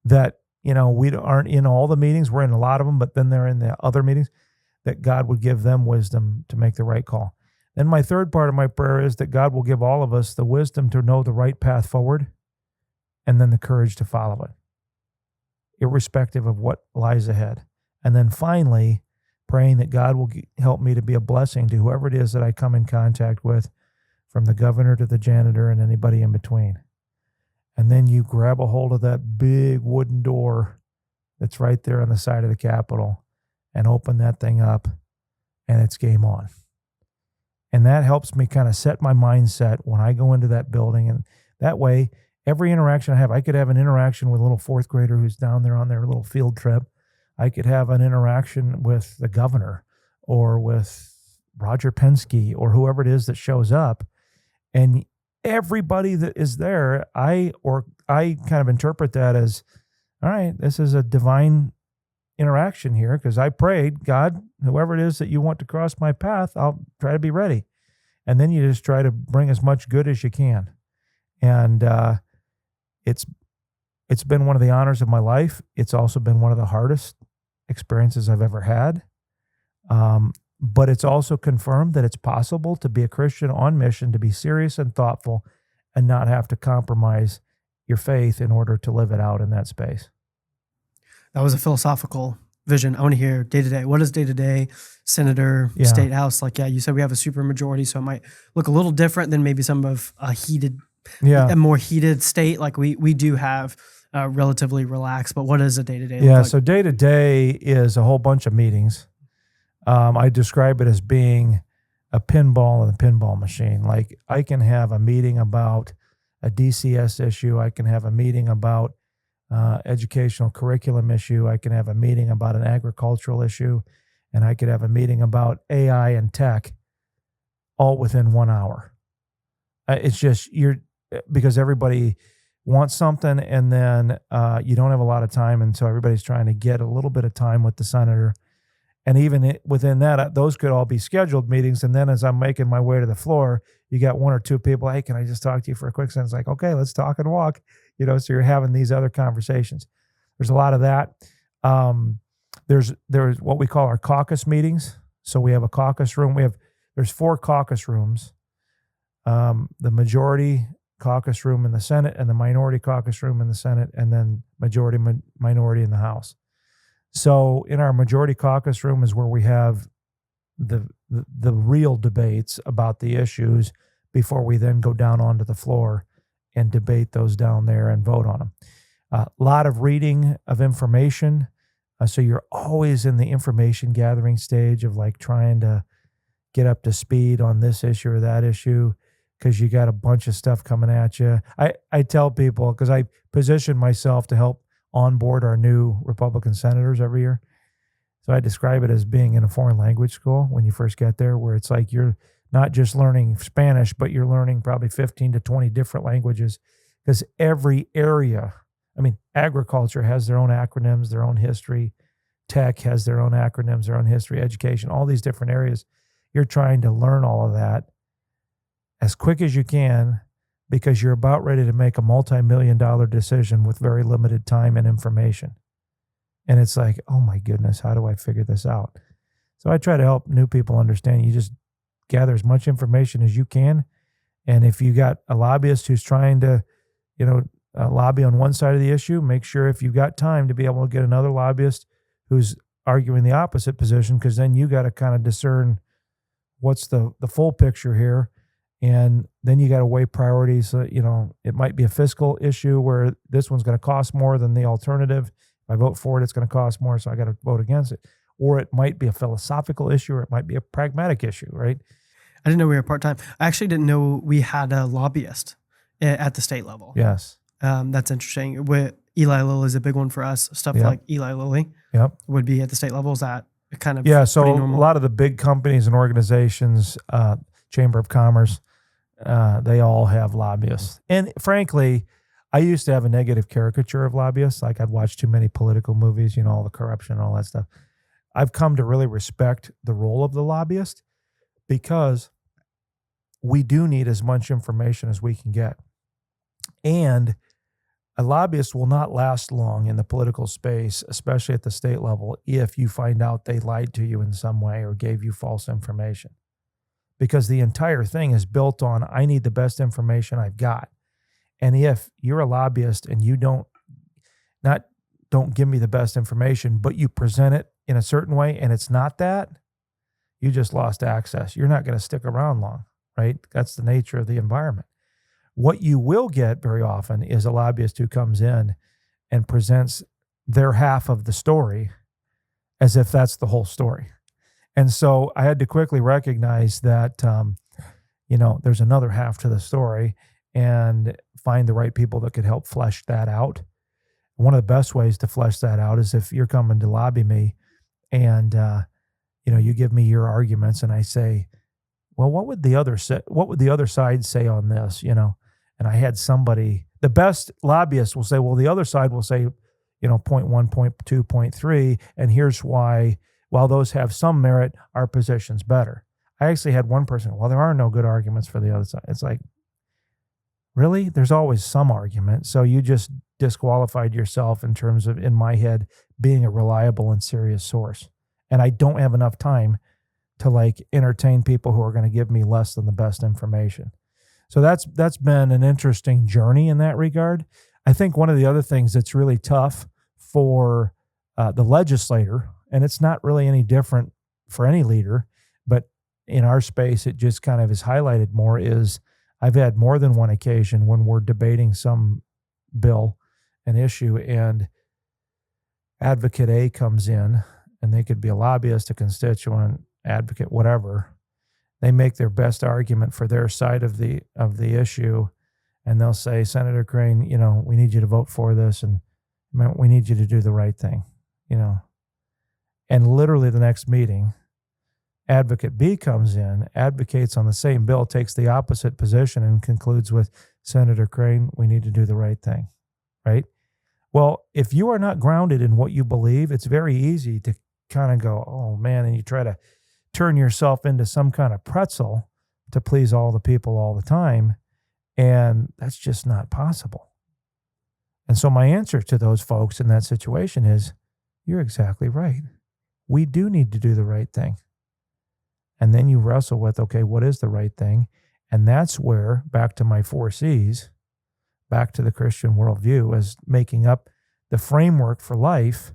that, we aren't in all the meetings. We're in a lot of them, but then they're in the other meetings, that God would give them wisdom to make the right call. Then my third part of my prayer is that God will give all of us the wisdom to know the right path forward and then the courage to follow it, irrespective of what lies ahead. And then finally, praying that God will help me to be a blessing to whoever it is that I come in contact with, from the governor to the janitor and anybody in between. And then you grab a hold of that big wooden door that's right there on the side of the Capitol and open that thing up, and it's game on. And that helps me kind of set my mindset when I go into that building. And that way, every interaction I could have an interaction with a little fourth grader who's down there on their little field trip. I could have an interaction with the governor or with Roger Penske or whoever it is that shows up. And everybody that is there, I kind of interpret that as, all right, this is a divine interaction here, because I prayed, God, whoever it is that you want to cross my path, I'll try to be ready. And then you just try to bring as much good as you can. And it's been one of the honors of my life. It's also been one of the hardest experiences I've ever had. But it's also confirmed that it's possible to be a Christian on mission, to be serious and thoughtful, and not have to compromise your faith in order to live it out in that space. That was a philosophical vision. I want to hear day-to-day. What is day-to-day, senator, state house? You said we have a super majority, so it might look a little different than maybe some of a more heated state. Like we do have relatively relaxed, but what is a day-to-day? Yeah, so day-to-day is a whole bunch of meetings. I describe it as being a pinball in a pinball machine. Like, I can have a meeting about a DCS issue. I can have a meeting about educational curriculum issue. I can have a meeting about an agricultural issue, and I could have a meeting about AI and tech, all within 1 hour. It's just because everybody wants something, and then you don't have a lot of time, and so everybody's trying to get a little bit of time with the senator. And even within that, those could all be scheduled meetings. And then as I'm making my way to the floor, you got one or two people, hey, can I just talk to you for a quick second? It's like, okay, let's talk and walk. So you're having these other conversations. There's a lot of that. There's what we call our caucus meetings. So we have a caucus room. There's 4 caucus rooms. The majority caucus room in the Senate, and the minority caucus room in the Senate, and then majority minority in the House. So in our majority caucus room is where we have the real debates about the issues before we then go down onto the floor and debate those down there and vote on them. A lot of reading of information. So you're always in the information gathering stage of like trying to get up to speed on this issue or that issue, because you got a bunch of stuff coming at you. I tell people, because I position myself to help onboard our new Republican senators every year. So I describe it as being in a foreign language school when you first get there, where it's like you're not just learning Spanish, but you're learning probably 15 to 20 different languages, because every area I mean, agriculture has their own acronyms, their own history. Tech has their own acronyms, their own history, education, all these different areas. You're trying to learn all of that as quick as you can because you're about ready to make a multi-million-dollar decision with very limited time and information. And it's like, oh my goodness, how do I figure this out? So I try to help new people understand you just gather as much information as you can. And if you got a lobbyist who's trying to, lobby on one side of the issue, make sure if you've got time to be able to get another lobbyist who's arguing the opposite position, because then you got to kind of discern what's the full picture here. And then you got to weigh priorities. It might be a fiscal issue where this one's going to cost more than the alternative. If I vote for it, it's going to cost more, so I got to vote against it. Or it might be a philosophical issue, or it might be a pragmatic issue, right? I didn't know we were part-time. I actually didn't know we had a lobbyist at the state level. Yes. That's interesting. Eli Lilly is a big one for us. Stuff like Eli Lilly would be at the state level. Is that kind of so pretty normal? A lot of the big companies and organizations, Chamber of Commerce, they all have lobbyists. And frankly, I used to have a negative caricature of lobbyists. Like I'd watch too many political movies, all the corruption and all that stuff. I've come to really respect the role of the lobbyist because we do need as much information as we can get. And a lobbyist will not last long in the political space, especially at the state level, if you find out they lied to you in some way or gave you false information. Because the entire thing is built on, I need the best information I've got. And if you're a lobbyist and you don't give me the best information, but you present it in a certain way and it's not that, you just lost access. You're not going to stick around long, right? That's the nature of the environment. What you will get very often is a lobbyist who comes in and presents their half of the story as if that's the whole story. And so I had to quickly recognize that, there's another half to the story and find the right people that could help flesh that out. One of the best ways to flesh that out is if you're coming to lobby me and, you give me your arguments and I say, well, what would the other side say on this, And I had somebody, the best lobbyist will say, well, the other side will say, point 1, point 2, point 3, and here's why, while those have some merit, our position's better. I actually had one person, well, there are no good arguments for the other side. It's like, really? There's always some argument. So you just disqualified yourself in terms of, in my head, being a reliable and serious source. And I don't have enough time to entertain people who are going to give me less than the best information. So that's been an interesting journey in that regard. I think one of the other things that's really tough for the legislator, and it's not really any different for any leader, but in our space, it just kind of is highlighted more, is I've had more than one occasion when we're debating some bill, an issue, and advocate A comes in, and they could be a lobbyist, a constituent, advocate, whatever. They make their best argument for their side of the issue, and they'll say, Senator Crane, we need you to vote for this, and we need you to do the right thing, And literally the next meeting, advocate B comes in, advocates on the same bill, takes the opposite position, and concludes with, Senator Crane, we need to do the right thing, right? Well, if you are not grounded in what you believe, it's very easy to kind of go, oh man, and you try to turn yourself into some kind of pretzel to please all the people all the time. And that's just not possible. And so my answer to those folks in that situation is, you're exactly right. We do need to do the right thing. And then you wrestle with, okay, what is the right thing? And that's where, back to my 4 C's, back to the Christian worldview as making up the framework for life,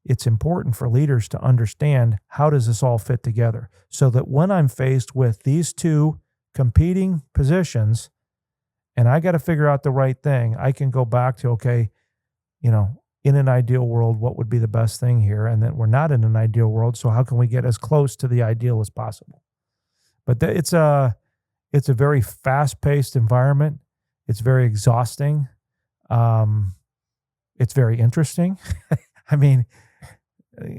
it's important for leaders to understand, how does this all fit together? So that when I'm faced with these two competing positions and I got to figure out the right thing, I can go back to, okay, in an ideal world, what would be the best thing here? And then we're not in an ideal world, so how can we get as close to the ideal as possible? But it's a very fast-paced environment. It's very exhausting. It's very interesting. I mean,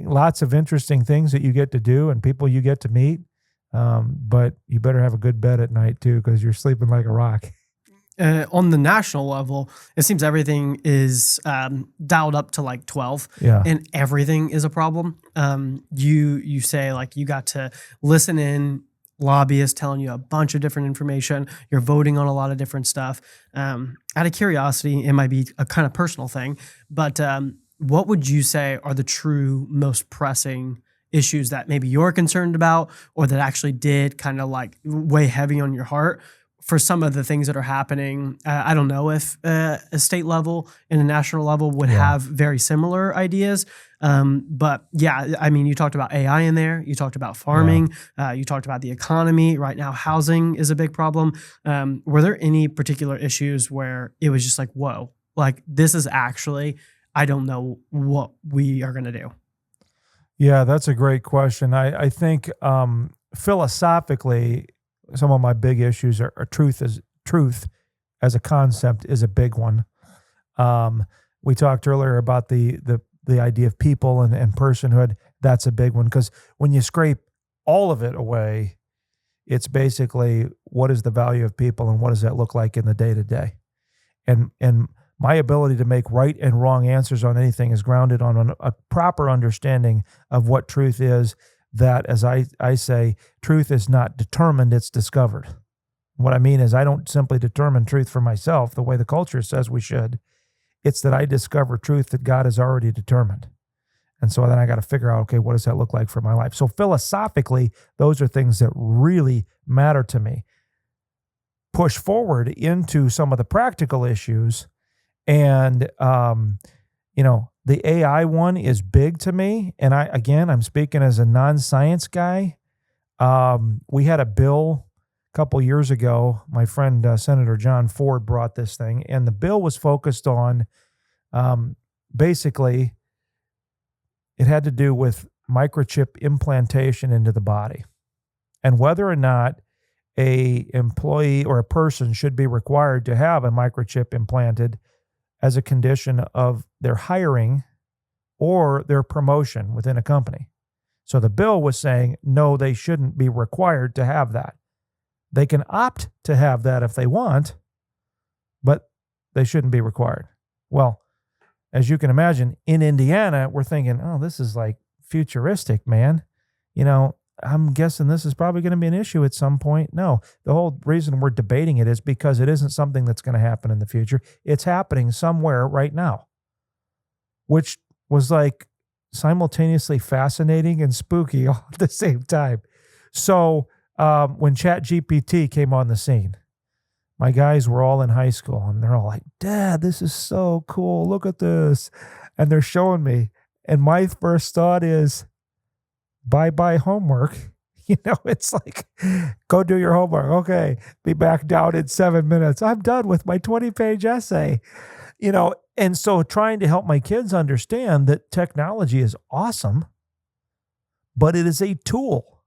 lots of interesting things that you get to do and people you get to meet. But you better have a good bed at night too, because you're sleeping like a rock. On the national level, it seems everything is dialed up to like 12, Yeah. and everything is a problem. You say like you got to listen in, lobbyists telling you a bunch of different information. You're voting on a lot of different stuff. Out of curiosity, it might be a kind of personal thing, but what would you say are the true most pressing issues that maybe you're concerned about, or that actually did kind of like weigh heavy on your heart for some of the things that are happening? I don't know if a state level and a national level would Yeah. have very similar ideas. But yeah, I mean, you talked about AI in there. You talked about farming. You talked about the economy. Right now, housing is a big problem. Were there any particular issues where it was just like, whoa, like this is actually, I don't know what we are going to do? Yeah, that's a great question. I think philosophically, some of my big issues are truth as a concept is a big one. We talked earlier about the idea of people and personhood. That's a big one, because when you scrape all of it away, it's basically what is the value of people and what does that look like in the day to day. And my ability to make right and wrong answers on anything is grounded on a proper understanding of what truth is. That, as I say, truth is not determined, it's discovered. What I mean is, I don't simply determine truth for myself the way the culture says we should. It's that I discover truth that God has already determined. And so then I got to figure out, okay, what does that look like for my life? So philosophically, those are things that really matter to me. Push forward into some of the practical issues. And, the AI one is big to me. And I'm speaking as a non-science guy. We had a bill a couple years ago. My friend, Senator John Ford, brought this thing, and the bill was focused on, basically, it had to do with microchip implantation into the body and whether or not a employee or a person should be required to have a microchip implanted as a condition of their hiring or their promotion within a company. So the bill was saying, no, they shouldn't be required to have that. They can opt to have that if they want, but they shouldn't be required. Well, as you can imagine, in Indiana, we're thinking, oh, this is like futuristic, man. I'm guessing this is probably going to be an issue at some point. No, the whole reason we're debating it is because it isn't something that's going to happen in the future. It's happening somewhere right now, which was like simultaneously fascinating and spooky all at the same time. So when ChatGPT came on the scene, my guys were all in high school and they're all like, Dad, this is so cool. Look at this. And they're showing me. And my first thought is, bye-bye homework. It's like, go do your homework. Okay, be back down in 7 minutes. I'm done with my 20-page essay. And so trying to help my kids understand that technology is awesome, but it is a tool.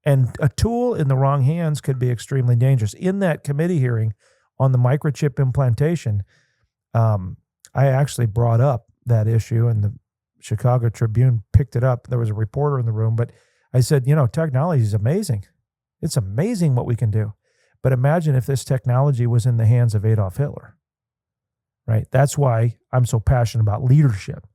And a tool in the wrong hands could be extremely dangerous. In that committee hearing on the microchip implantation, I actually brought up that issue, and the Chicago Tribune picked it up. There was a reporter in the room, but I said, technology is amazing. It's amazing what we can do. But imagine if this technology was in the hands of Adolf Hitler, right? That's why I'm so passionate about leadership,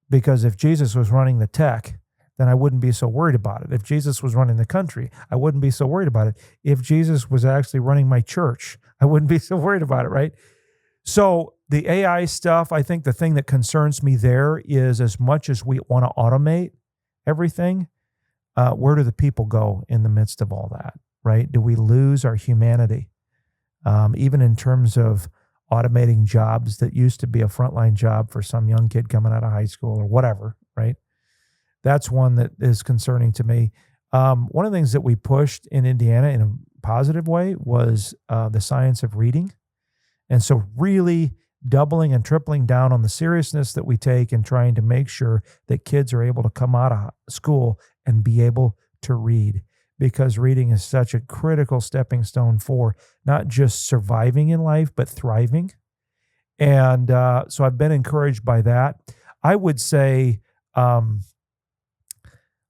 because if Jesus was running the tech, then I wouldn't be so worried about it. If Jesus was running the country, I wouldn't be so worried about it. If Jesus was actually running my church, I wouldn't be so worried about it, right? So the AI stuff, I think the thing that concerns me there is, as much as we want to automate everything, where do the people go in the midst of all that, right? Do we lose our humanity? Even in terms of automating jobs that used to be a frontline job for some young kid coming out of high school or whatever, right? That's one that is concerning to me. One of the things that we pushed in Indiana in a positive way was the science of reading. And so really doubling and tripling down on the seriousness that we take and trying to make sure that kids are able to come out of school and be able to read, because reading is such a critical stepping stone for not just surviving in life, but thriving. And so I've been encouraged by that. I would say on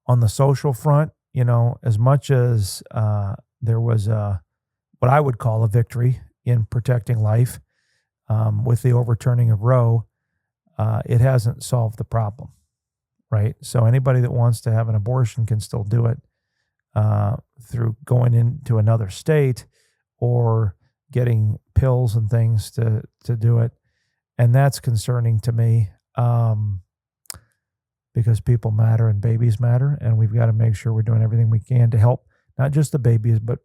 the social front, as much as there was what I would call a victory in protecting life. With the overturning of Roe, it hasn't solved the problem, right? So anybody that wants to have an abortion can still do it through going into another state or getting pills and things to do it. And that's concerning to me because people matter and babies matter, and we've got to make sure we're doing everything we can to help not just the babies, but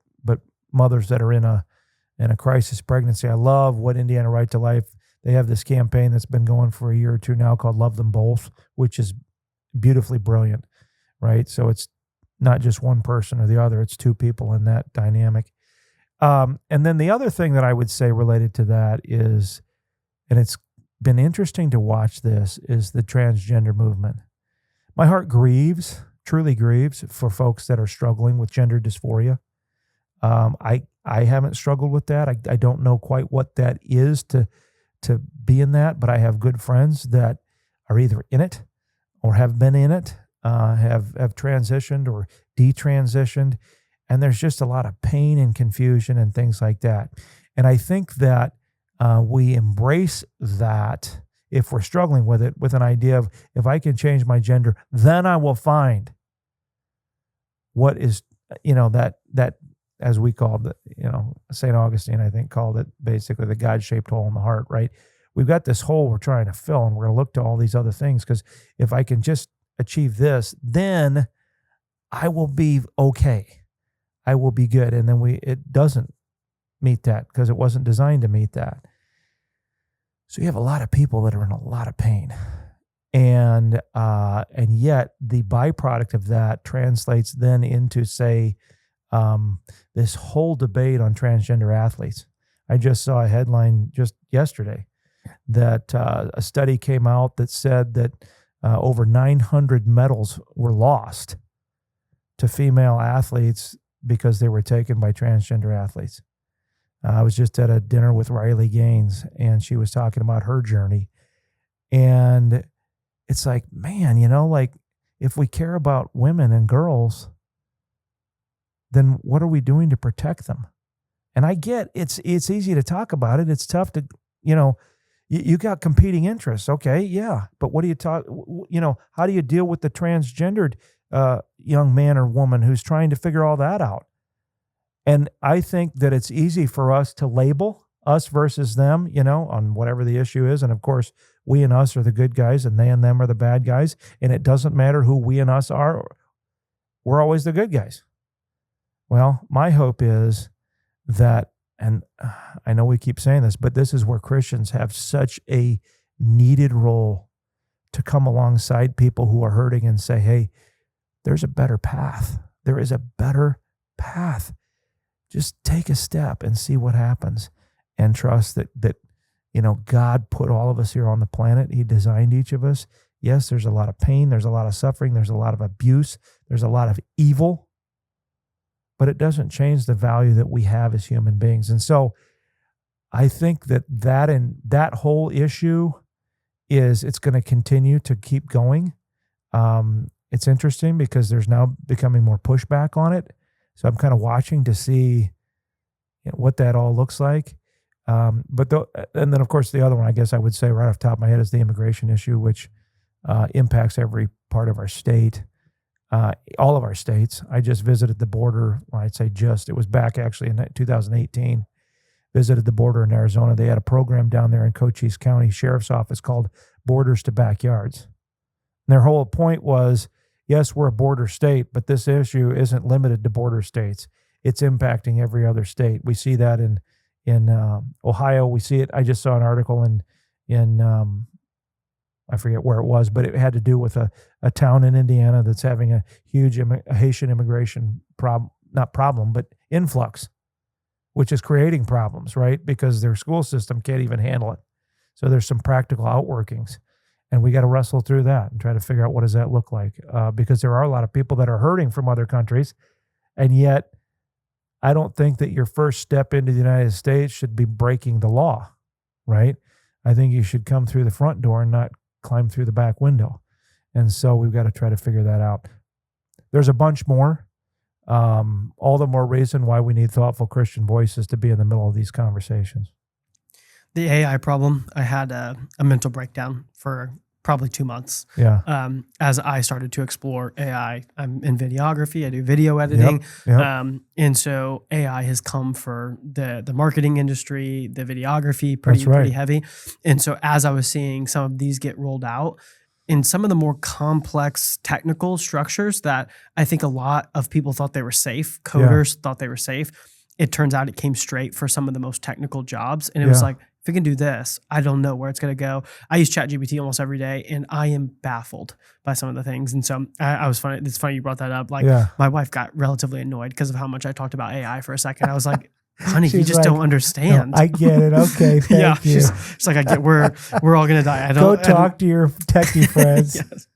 mothers that are in a crisis pregnancy. I love what Indiana Right to Life, they have this campaign that's been going for a year or two now called Love Them Both, which is beautifully brilliant, right? So it's not just one person or the other, it's two people in that dynamic. And then the other thing that I would say related to that is, and it's been interesting to watch this, is the transgender movement. My heart grieves, truly grieves, for folks that are struggling with gender dysphoria. I haven't struggled with that. I don't know quite what that is to be in that, but I have good friends that are either in it or have been in it, have transitioned or detransitioned, and there's just a lot of pain and confusion and things like that. And I think that we embrace that if we're struggling with it, with an idea of, if I can change my gender, then I will find what is, that as we called it, St. Augustine, I think, called it basically the God-shaped hole in the heart, right? We've got this hole we're trying to fill, and we're going to look to all these other things, because if I can just achieve this, then I will be okay. I will be good. And then it doesn't meet that because it wasn't designed to meet that. So you have a lot of people that are in a lot of pain. And yet the byproduct of that translates then into, say, this whole debate on transgender athletes. I just saw a headline just yesterday that a study came out that said that over 900 medals were lost to female athletes because they were taken by transgender athletes. I was just at a dinner with Riley Gaines, and she was talking about her journey. And it's like, man, if we care about women and girls, then what are we doing to protect them? And I get it's easy to talk about it. It's tough to, you got competing interests. Okay. Yeah. But what do you talk, how do you deal with the transgendered young man or woman who's trying to figure all that out? And I think that it's easy for us to label us versus them, on whatever the issue is. And of course, we and us are the good guys and they and them are the bad guys. And it doesn't matter who we and us are. We're always the good guys. Well, my hope is that, and I know we keep saying this, but this is where Christians have such a needed role to come alongside people who are hurting and say, hey, there's a better path. There is a better path. Just take a step and see what happens, and trust that God put all of us here on the planet. He designed each of us. Yes, there's a lot of pain. There's a lot of suffering. There's a lot of abuse. There's a lot of evil. But it doesn't change the value that we have as human beings. And so I think that whole issue it's going to continue to keep going. It's interesting because there's now becoming more pushback on it. So I'm kind of watching to see what that all looks like. And then of course the other one, I guess I would say right off the top of my head, is the immigration issue, which impacts every part of our state. All of our states. I just visited the border. Well, I'd say it was back actually in 2018. Visited the border in Arizona. They had a program down there in Cochise County Sheriff's Office called Borders to Backyards. And their whole point was, yes, we're a border state, but this issue isn't limited to border states. It's impacting every other state. We see that in Ohio. We see it. I just saw an article in I forget where it was, but it had to do with a town in Indiana that's having a huge Haitian immigration influx, which is creating problems, right? Because their school system can't even handle it. So there's some practical outworkings, and we got to wrestle through that and try to figure out what does that look like, because there are a lot of people that are hurting from other countries, and yet I don't think that your first step into the United States should be breaking the law, right? I think you should come through the front door and not climb through the back window. And so we've got to try to figure that out. There's a bunch more. all the more reason why we need thoughtful Christian voices to be in the middle of these conversations. The AI problem, I had a mental breakdown for probably 2 months. Yeah. As I started to explore AI. I'm in videography, I do video editing. Yep. And so AI has come for the marketing industry, the videography, That's right. pretty heavy. And so as I was seeing some of these get rolled out, in some of the more complex technical structures that I think a lot of people thought they were safe, coders thought they were safe, it turns out it came straight for some of the most technical jobs. And it was like, if we can do this, I don't know where it's going to go. I use ChatGPT almost every day, and I am baffled by some of the things. And so I was funny. It's funny you brought that up. Like my wife got relatively annoyed because of how much I talked about AI for a second. I was like, honey, you just don't understand. No, I get it. Okay, thank you. She's like, I get. We're all gonna die. Go talk to your techie friends. Yes.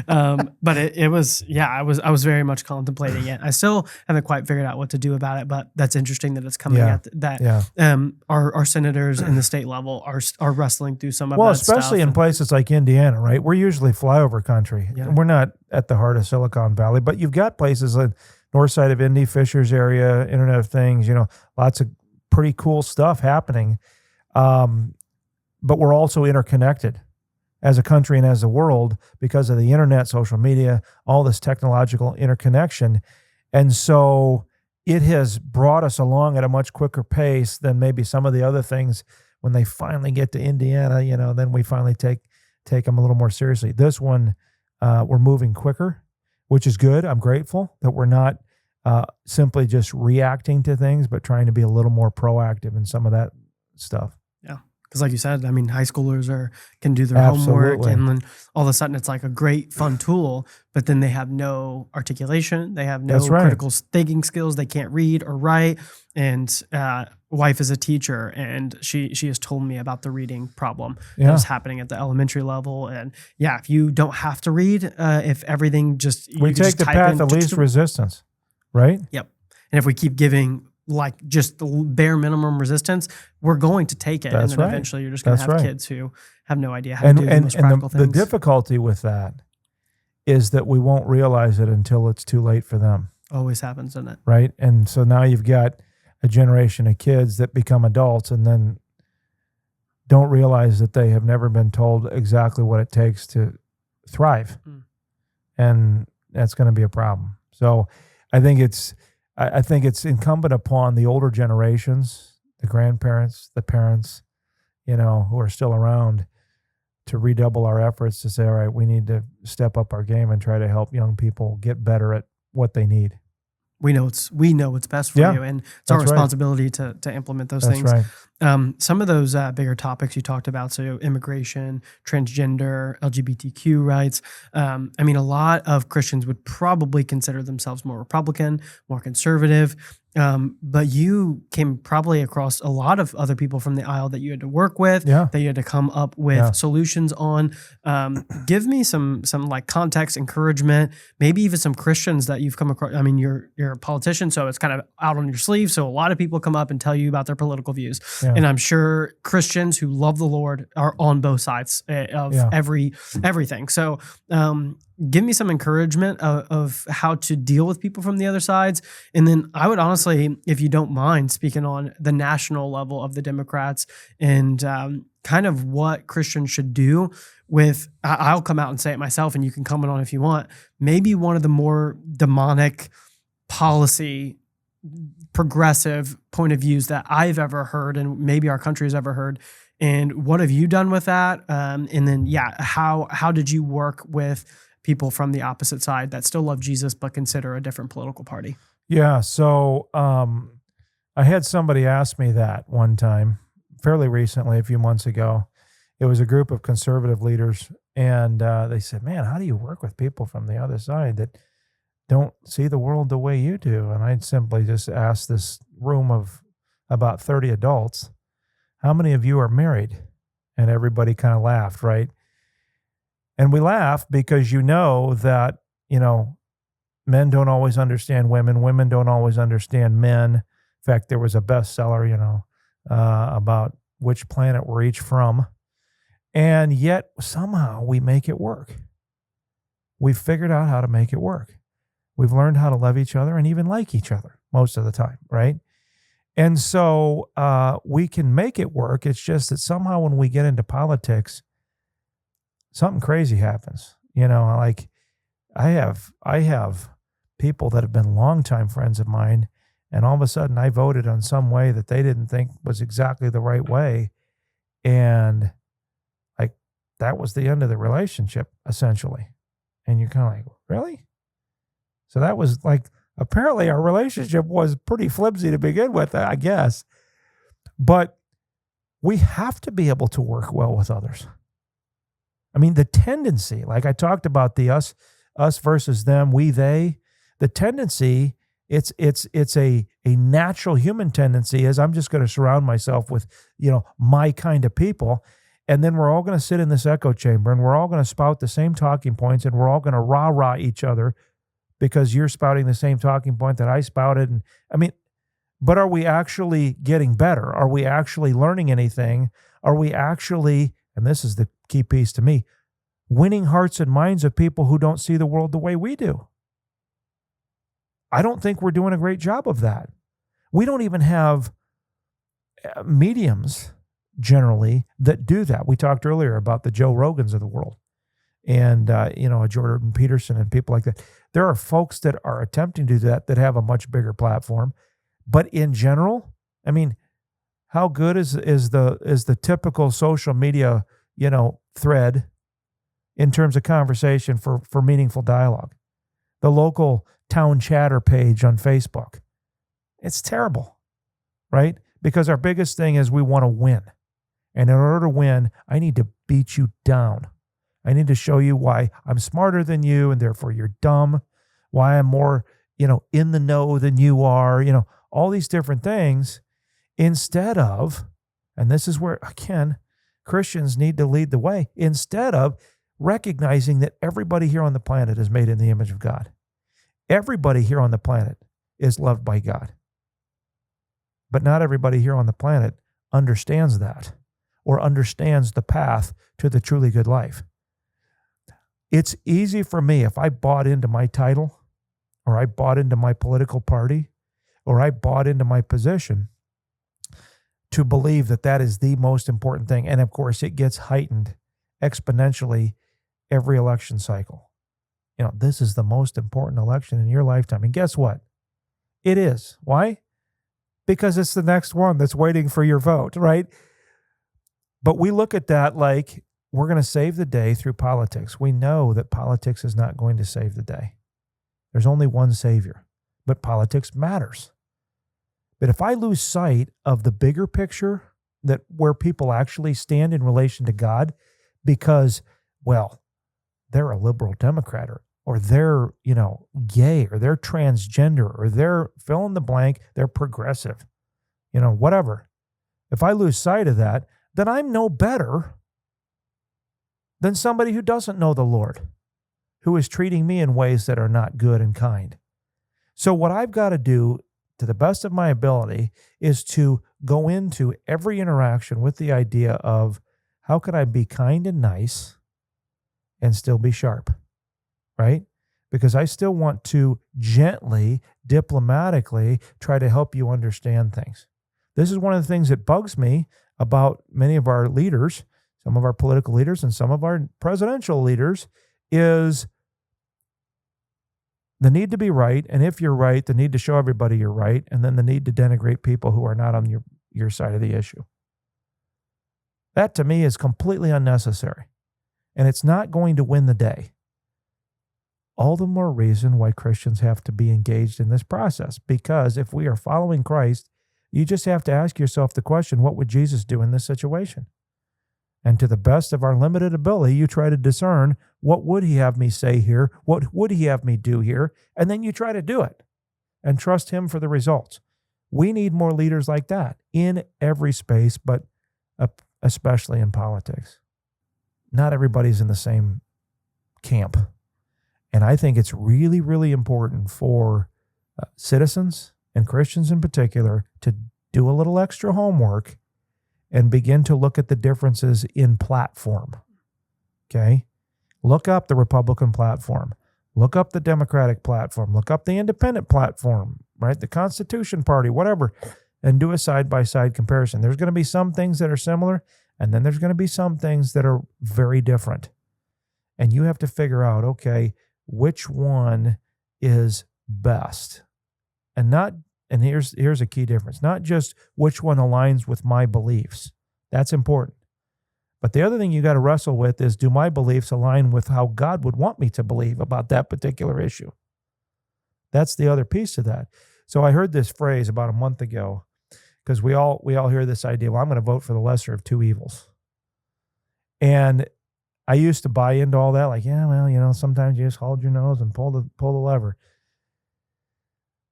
But it was, I was very much contemplating it. I still haven't quite figured out what to do about it, but that's interesting that it's coming at that. Our senators in the state level are wrestling through some of that stuff. Well, especially in places like Indiana, right? We're usually flyover country. Yeah. We're not at the heart of Silicon Valley, but you've got places like north side of Indy, Fishers area, Internet of Things, lots of pretty cool stuff happening. But we're also interconnected as a country and as a world because of the internet, social media, all this technological interconnection. And so it has brought us along at a much quicker pace than maybe some of the other things. When they finally get to Indiana, then we finally take them a little more seriously. This one, we're moving quicker, which is good. I'm grateful that we're not simply just reacting to things, but trying to be a little more proactive in some of that stuff. Yeah. Because like you said, I mean, high schoolers can do their homework, and then all of a sudden it's like a great, fun tool, but then they have no articulation. They have no critical thinking skills. They can't read or write. And wife is a teacher, and she has told me about the reading problem that is happening at the elementary level. And if you don't have to read, if everything we take the path of least resistance, right? Yep. And if we keep giving like just the bare minimum resistance, we're going to take it. And then eventually you're just going to have kids who have no idea how to do the most practical things. The difficulty with that is that we won't realize it until it's too late for them. Always happens, doesn't it? Right. And so now you've got a generation of kids that become adults and then don't realize that they have never been told exactly what it takes to thrive. And that's going to be a problem. So I think it's incumbent upon the older generations, the grandparents, the parents, who are still around, to redouble our efforts to say, all right, we need to step up our game and try to help young people get better at what they need. We know what's best for you, and it's our responsibility to implement those things. Right. Some of those bigger topics you talked about, so immigration, transgender, LGBTQ rights. I mean, a lot of Christians would probably consider themselves more Republican, more conservative. But you came probably across a lot of other people from the aisle that you had to work with, that you had to come up with solutions on. Give me some like context, encouragement, maybe even some Christians that you've come across. I mean, you're a politician, so it's kind of out on your sleeve. So a lot of people come up and tell you about their political views. And I'm sure Christians who love the Lord are on both sides of everything. So give me some encouragement of how to deal with people from the other sides. And then I would honestly, if you don't mind, speaking on the national level of the Democrats and kind of what Christians should do with, I'll come out and say it myself and you can comment on it if you want, maybe one of the more demonic policy progressive point of views that I've ever heard and maybe our country has ever heard. And what have you done with that? And then, how did you work with people from the opposite side that still love Jesus but consider a different political party? Yeah, so I had somebody ask me that one time, fairly recently, a few months ago. It was a group of conservative leaders, and they said, man, how do you work with people from the other side that don't see the world the way you do? And I'd simply just ask this room of about 30 adults, how many of you are married? And everybody kind of laughed, right? And we laugh because that, men don't always understand women. Women don't always understand men. In fact, there was a bestseller, about which planet we're each from. And yet somehow we make it work. We figured out how to make it work. We've learned how to love each other and even like each other most of the time, right? And so we can make it work. It's just that somehow when we get into politics, something crazy happens. Like I have people that have been longtime friends of mine, and all of a sudden I voted on some way that they didn't think was exactly the right way. And like that was the end of the relationship, essentially. And you're kind of like, really? So that was like, apparently our relationship was pretty flimsy to begin with, I guess. But we have to be able to work well with others. I mean, the tendency, like I talked about the us versus them, we, they, the tendency, it's a natural human tendency is I'm just going to surround myself with, my kind of people. And then we're all going to sit in this echo chamber and we're all going to spout the same talking points and we're all going to rah-rah each other because you're spouting the same talking point that I spouted. And I mean, but are we actually getting better? Are we actually learning anything? Are we actually, and this is the key piece to me, winning hearts and minds of people who don't see the world the way we do? I don't think we're doing a great job of that. We don't even have mediums generally that do that. We talked earlier about the Joe Rogans of the world and, a Jordan Peterson and people like that. There are folks that are attempting to do that have a much bigger platform. But in general, I mean, how good is the typical social media, thread in terms of conversation for meaningful dialogue? The local town chatter page on Facebook. It's terrible, right? Because our biggest thing is we want to win. And in order to win, I need to beat you down. I need to show you why I'm smarter than you and therefore you're dumb, why I'm more, in the know than you are, all these different things, instead of, and this is where, again, Christians need to lead the way, instead of recognizing that everybody here on the planet is made in the image of God. Everybody here on the planet is loved by God. But not everybody here on the planet understands that or understands the path to the truly good life. It's easy for me if I bought into my title or I bought into my political party or I bought into my position to believe that that is the most important thing. And of course, it gets heightened exponentially every election cycle. This is the most important election in your lifetime. And guess what? It is. Why? Because it's the next one that's waiting for your vote, right? But we look at that like we're going to save the day through politics. We know that politics is not going to save the day. There's only one savior, but politics matters. But if I lose sight of the bigger picture, that where people actually stand in relation to God, because, well, they're a liberal Democrat or they're, gay or they're transgender or they're fill in the blank, they're progressive, whatever. If I lose sight of that, then I'm no better than somebody who doesn't know the Lord, who is treating me in ways that are not good and kind. So what I've got to do, to the best of my ability, is to go into every interaction with the idea of how can I be kind and nice and still be sharp, right? Because I still want to gently, diplomatically try to help you understand things. This is one of the things that bugs me about many of our leaders, some of our political leaders and some of our presidential leaders, is the need to be right. And if you're right, the need to show everybody you're right. And then the need to denigrate people who are not on your side of the issue. That to me is completely unnecessary. And it's not going to win the day. All the more reason why Christians have to be engaged in this process. Because if we are following Christ, you just have to ask yourself the question, what would Jesus do in this situation? And to the best of our limited ability, you try to discern, what would he have me say here? What would he have me do here? And then you try to do it and trust him for the results. We need more leaders like that in every space, but especially in politics. Not everybody's in the same camp. And I think it's really, really important for citizens and Christians in particular to do a little extra homework and begin to look at the differences in platform. Okay? Look up the Republican platform. Look up the Democratic platform. Look up the Independent platform, right? The Constitution Party, whatever, and do a side-by-side comparison. There's going to be some things that are similar, and then there's going to be some things that are very different. And you have to figure out, okay, which one is best. And here's a key difference. Not just which one aligns with my beliefs. That's important. But the other thing you got to wrestle with is, do my beliefs align with how God would want me to believe about that particular issue? That's the other piece of that. So I heard this phrase about a month ago, because we all hear this idea, well, I'm going to vote for the lesser of two evils. And I used to buy into all that, like, yeah, well, sometimes you just hold your nose and pull the lever.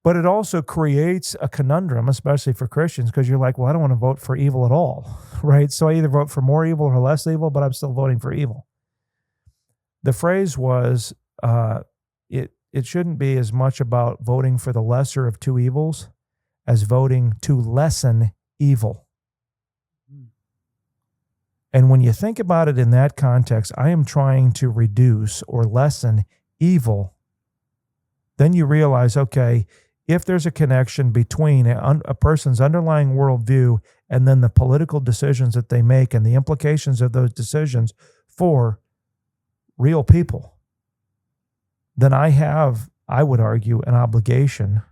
But it also creates a conundrum, especially for Christians, because you're like, well, I don't want to vote for evil at all, right? So I either vote for more evil or less evil, but I'm still voting for evil. The phrase was, it shouldn't be as much about voting for the lesser of two evils as voting to lessen evil. And when you think about it in that context, I am trying to reduce or lessen evil. Then you realize, okay, if there's a connection between a person's underlying worldview and then the political decisions that they make and the implications of those decisions for real people, then I would argue, an obligation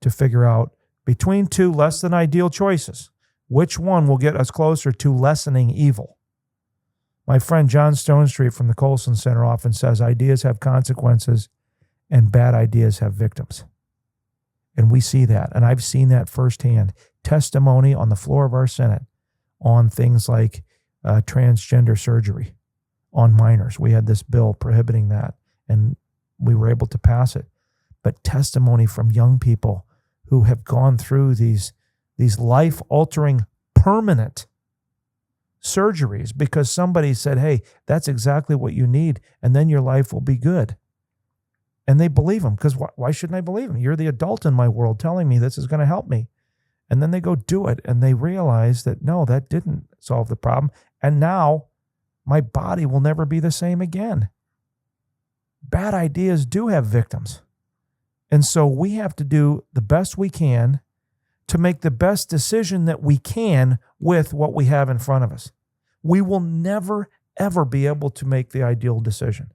to figure out between two less than ideal choices, which one will get us closer to lessening evil. My friend John Stonestreet from the Colson Center often says ideas have consequences and bad ideas have victims. And we see that, and I've seen that firsthand. Testimony on the floor of our Senate on things like transgender surgery on minors. We had this bill prohibiting that, and we were able to pass it. But testimony from young people who have gone through these life-altering, permanent surgeries because somebody said, hey, that's exactly what you need, and then your life will be good. And they believe them, because why shouldn't I believe them? You're the adult in my world telling me this is going to help me. And then they go do it, and they realize that, no, that didn't solve the problem. And now my body will never be the same again. Bad ideas do have victims. And so we have to do the best we can to make the best decision that we can with what we have in front of us. We will never, ever be able to make the ideal decision.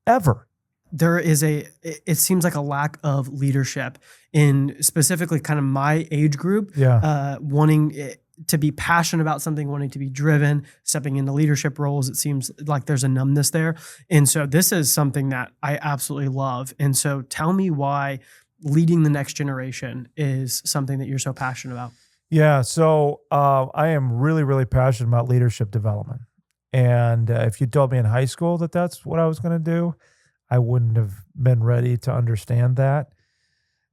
Ever. It seems like a lack of leadership in specifically kind of my age group, wanting to be passionate about something, wanting to be driven, stepping into leadership roles. It seems like there's a numbness there. And so this is something that I absolutely love. And so tell me why leading the next generation is something that you're so passionate about. Yeah, so I am really, really passionate about leadership development. And if you told me in high school that that's what I was going to do, I wouldn't have been ready to understand that.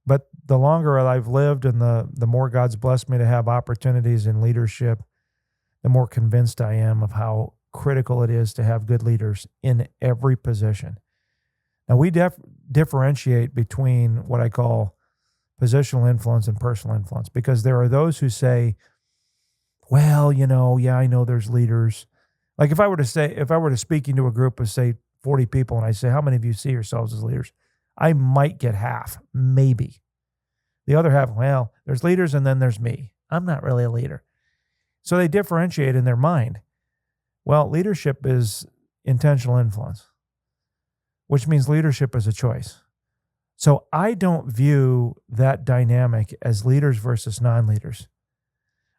But the longer I've lived and the more God's blessed me to have opportunities in leadership, the more convinced I am of how critical it is to have good leaders in every position. Now, we differentiate between what I call positional influence and personal influence, because there are those who say, well, I know there's leaders. Like if I were to speak into a group of, say, 40 people, and I say, how many of you see yourselves as leaders? I might get half, maybe. The other half, well, there's leaders and then there's me. I'm not really a leader. So they differentiate in their mind. Well, leadership is intentional influence, which means leadership is a choice. So I don't view that dynamic as leaders versus non-leaders.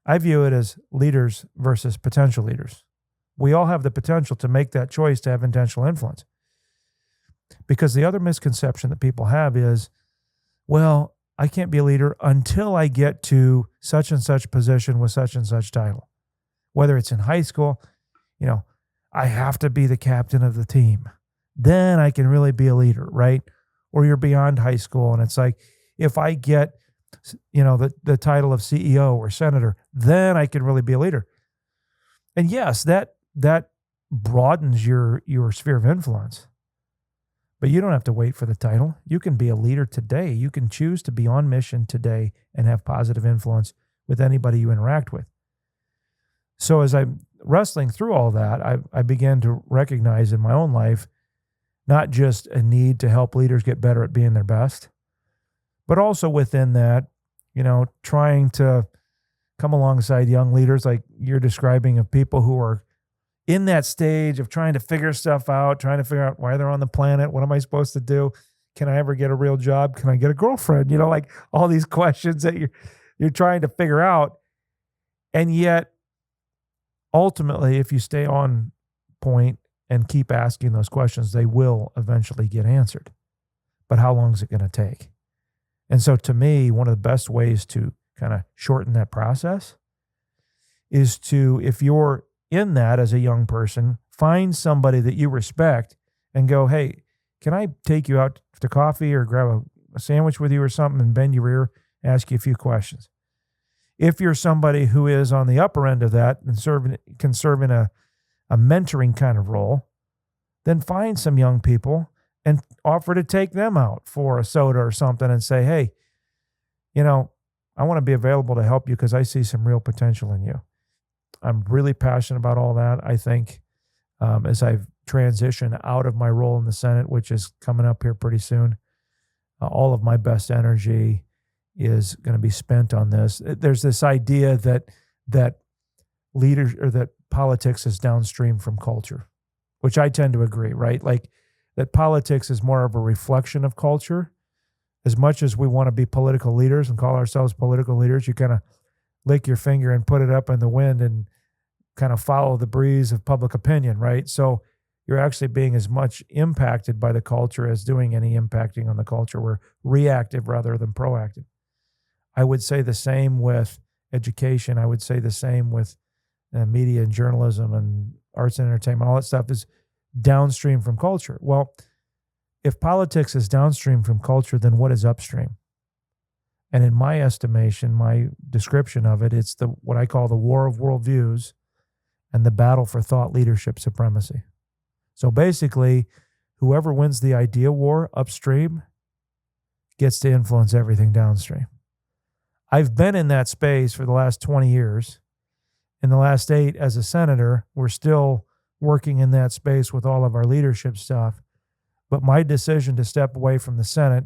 I view it as leaders versus potential leaders. We all have the potential to make that choice to have intentional influence. Because the other misconception that people have is, well, I can't be a leader until I get to such and such position with such and such title. Whether it's in high school, I have to be the captain of the team. Then I can really be a leader, right? Or you're beyond high school and it's like, if I get, the title of CEO or senator, then I can really be a leader. And yes, that broadens your sphere of influence. But you don't have to wait for the title. You can be a leader today. You can choose to be on mission today and have positive influence with anybody you interact with. So as I'm wrestling through all that, I began to recognize in my own life not just a need to help leaders get better at being their best, but also within that, trying to come alongside young leaders like you're describing, of people who are in that stage of trying to figure stuff out, trying to figure out why they're on the planet. What am I supposed to do? Can I ever get a real job? Can I get a girlfriend? Like all these questions that you're trying to figure out. And yet, ultimately, if you stay on point and keep asking those questions, they will eventually get answered. But how long is it going to take? And so to me, one of the best ways to kind of shorten that process is to, if you're in that as a young person, find somebody that you respect and go, hey, can I take you out to coffee or grab a sandwich with you or something and bend your ear, ask you a few questions? If you're somebody who is on the upper end of that and can serve in a mentoring kind of role, then find some young people and offer to take them out for a soda or something and say, hey, I want to be available to help you because I see some real potential in you. I'm really passionate about all that. I think as I've transitioned out of my role in the Senate, which is coming up here pretty soon, all of my best energy is going to be spent on this. There's this idea that leaders or that politics is downstream from culture, which I tend to agree, right? Like that politics is more of a reflection of culture. As much as we want to be political leaders and call ourselves political leaders, you kind of lick your finger and put it up in the wind and kind of follow the breeze of public opinion, right? So you're actually being as much impacted by the culture as doing any impacting on the culture. We're reactive rather than proactive. I would say the same with education. I would say the same with media and journalism and arts and entertainment. All that stuff is downstream from culture. Well, if politics is downstream from culture, then what is upstream? And in my estimation, my description of it, it's what I call the war of worldviews and the battle for thought leadership supremacy. So basically, whoever wins the idea war upstream gets to influence everything downstream. I've been in that space for the last 20 years. In the last 8 as a senator, we're still working in that space with all of our leadership stuff. But my decision to step away from the Senate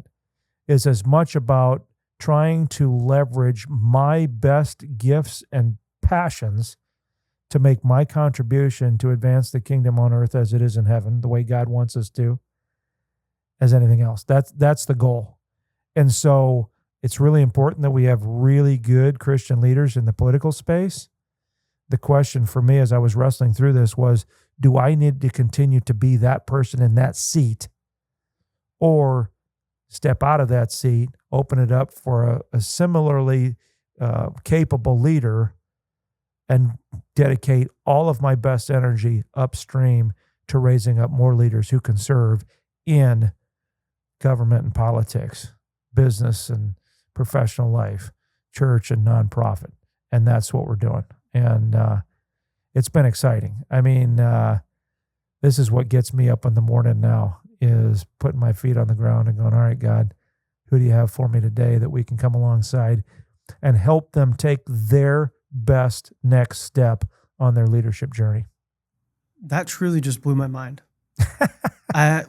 is as much about trying to leverage my best gifts and passions to make my contribution to advance the kingdom on earth as it is in heaven, the way God wants us to, as anything else. That's the goal. And so it's really important that we have really good Christian leaders in the political space. The question for me as I was wrestling through this was, do I need to continue to be that person in that seat, or step out of that seat, open it up for a similarly capable leader, and dedicate all of my best energy upstream to raising up more leaders who can serve in government and politics, business and professional life, church and nonprofit. And that's what we're doing. And it's been exciting. I mean, this is what gets me up in the morning now, is putting my feet on the ground and going, all right, God, who do you have for me today that we can come alongside and help them take their best next step on their leadership journey? That truly just blew my mind. I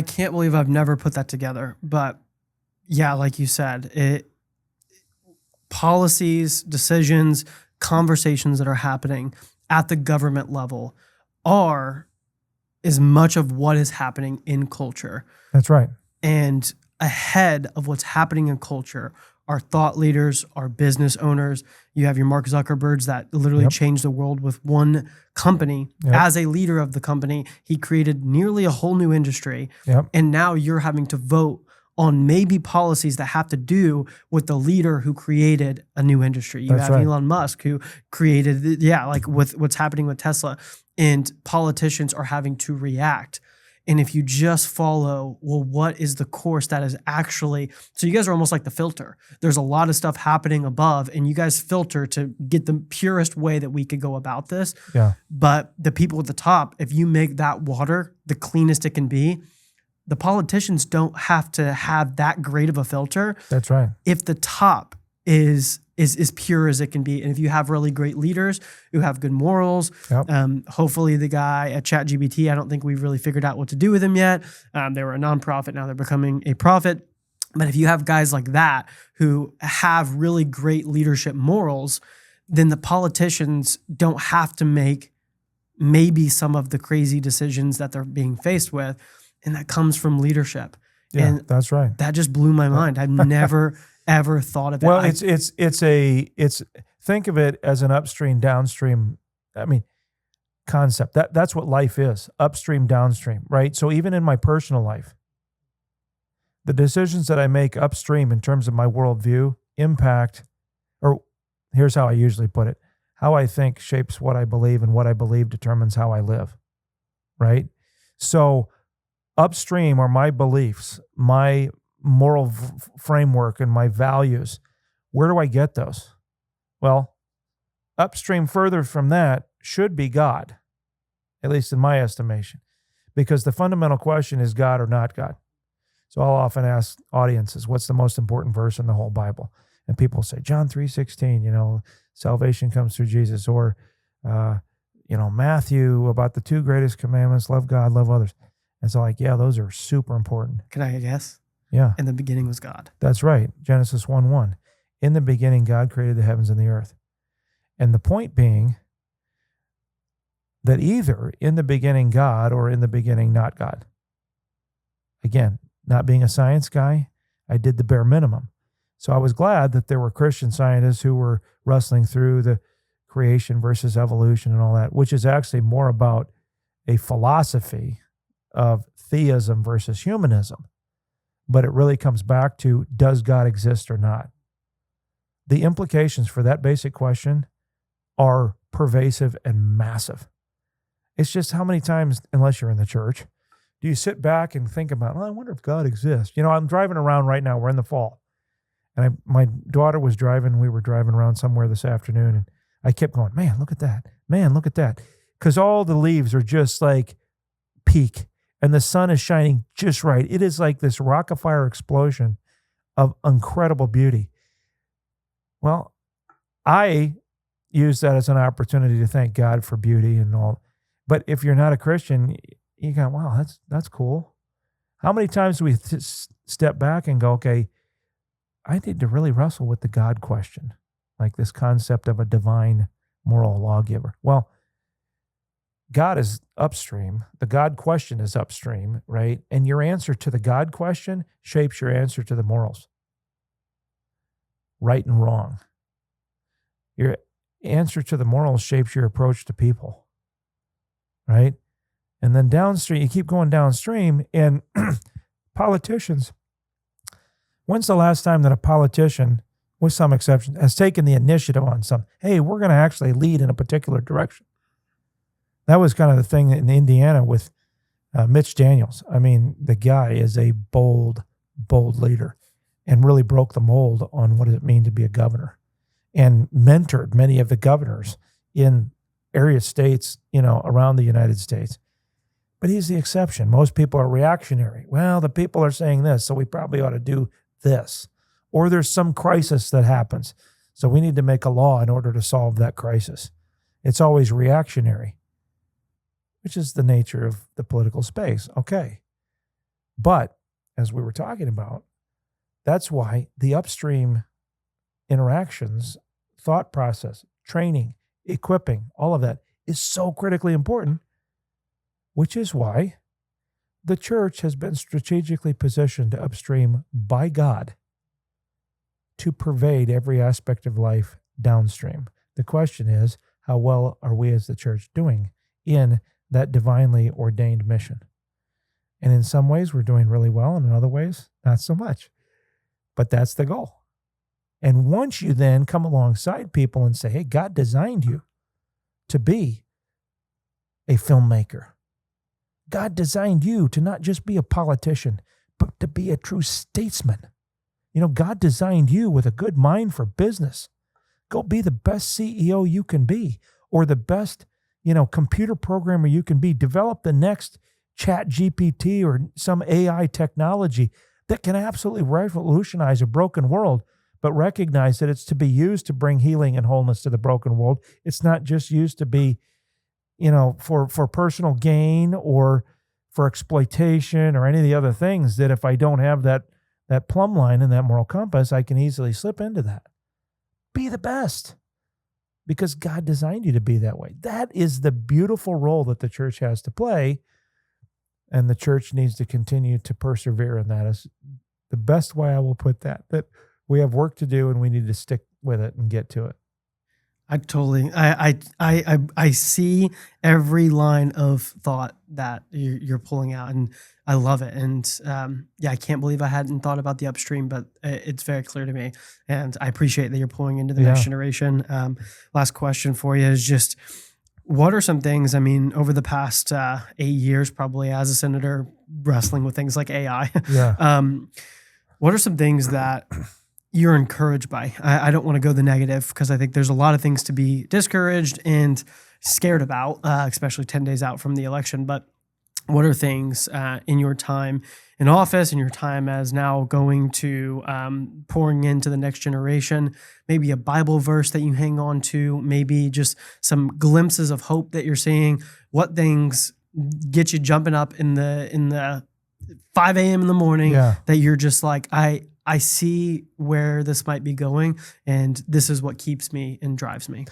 can't believe I've never put that together. But yeah, like you said, policies, decisions, conversations that are happening at the government level are as much of what is happening in culture. That's right. And ahead of what's happening in culture are thought leaders, are business owners. You have your Mark Zuckerbergs that literally changed the world with one company. As a leader of the company, he created nearly a whole new industry. And now you're having to vote on maybe policies that have to do with the leader who created a new industry. You have Elon Musk who created, like with what's happening with Tesla, and politicians are having to react. And if you just follow, well, what is the course that is actually, so you guys are almost like the filter. There's a lot of stuff happening above and you guys filter to get the purest way that we could go about this. But the people at the top, if you make that water the cleanest it can be, the politicians don't have to have that great of a filter. That's right. If the top is is pure as it can be. And if you have really great leaders who have good morals, Yep. hopefully the guy at ChatGPT, I don't think we've really figured out what to do with him yet. They were a nonprofit, now they're becoming a profit. But if you have guys like that who have really great leadership morals, then the politicians don't have to make maybe some of the crazy decisions that they're being faced with. And that comes from leadership. Yeah, And that's right. that just blew my mind. I've never, ever thought of that. Well, it's think of it as an upstream, downstream, concept. That's what life is, upstream, downstream, right? So even in my personal life, the decisions that I make upstream in terms of my worldview impact, or here's how I usually put it, how I think shapes what I believe, and what I believe determines how I live, right? So upstream are my beliefs, my moral framework, and my values. Where do I get those? Well, upstream further from that should be God, at least in my estimation, because the fundamental question is God or not God. So I'll often ask audiences, what's the most important verse in the whole Bible? And people say, John 3:16, salvation comes through Jesus, or, Matthew about the two greatest commandments, love God, love others. And so yeah, those are super important. Can I guess? Yeah. In the beginning was God. That's right. Genesis 1:1. In the beginning, God created the heavens and the earth. And the point being that either in the beginning God or in the beginning not God. Again, not being a science guy, I did the bare minimum. So I was glad that there were Christian scientists who were wrestling through the creation versus evolution and all that, which is actually more about a philosophy of theism versus humanism. But it really comes back to, does God exist or not? The implications for that basic question are pervasive and massive. It's just how many times, unless you're in the church, do you sit back and think about, I wonder if God exists? I'm driving around right now. We're in the fall. And my daughter was driving. We were driving around somewhere this afternoon. And I kept going, man, look at that. Man, look at that. Because all the leaves are just like peak. And the sun is shining just right. It is like this rock fire explosion of incredible beauty. Well, I use that as an opportunity to thank God for beauty and all. But if you're not a Christian, you go, wow, that's cool. How many times do we step back and go, okay, I need to really wrestle with the God question, like this concept of a divine moral lawgiver. Well, God is upstream. The God question is upstream, right? And your answer to the God question shapes your answer to the morals. Right and wrong. Your answer to the morals shapes your approach to people, right? And then downstream, you keep going downstream, and politicians, when's the last time that a politician, with some exception, has taken the initiative on something? Hey, we're going to actually lead in a particular direction. That was kind of the thing in Indiana with Mitch Daniels. I mean, the guy is a bold leader and really broke the mold on what does it mean to be a governor, and mentored many of the governors in area states, around the United States. But he's the exception. Most people are reactionary. Well, the people are saying this, so we probably ought to do this. Or there's some crisis that happens, so we need to make a law in order to solve that crisis. It's always reactionary, which is the nature of the political space. Okay. But as we were talking about, that's why the upstream interactions, thought process, training, equipping, all of that is so critically important, which is why the church has been strategically positioned upstream by God to pervade every aspect of life downstream. The question is, how well are we as the church doing in that divinely ordained mission? And in some ways, we're doing really well, and in other ways, not so much. But that's the goal. And once you then come alongside people and say, hey, God designed you to be a filmmaker. God designed you to not just be a politician, but to be a true statesman. God designed you with a good mind for business. Go be the best CEO you can be, or the best, computer programmer you can be. Develop the next ChatGPT or some AI technology that can absolutely revolutionize a broken world. but recognize that it's to be used to bring healing and wholeness to the broken world. It's not just used to be, for personal gain or for exploitation or any of the other things that if I don't have that plumb line and that moral compass, I can easily slip into that. Be the best, because God designed you to be that way. That is the beautiful role that the church has to play, and the church needs to continue to persevere in that. Is the best way I will put that we have work to do and we need to stick with it and get to it. I see every line of thought that you're pulling out, and I love it. And I can't believe I hadn't thought about the upstream, but it's very clear to me, and I appreciate that you're pulling into the next generation. Last question for you is just, what are some things, over the past 8 years, probably as a senator, wrestling with things like AI, what are some things that you're encouraged by? I don't want to go the negative, because I think there's a lot of things to be discouraged and scared about, especially 10 days out from the election. But what are things in your time in office, in your time as now going to pouring into the next generation, maybe a Bible verse that you hang on to, maybe just some glimpses of hope that you're seeing? What things get you jumping up in the 5 a.m. in the morning that you're just like, I see where this might be going, and this is what keeps me and drives me?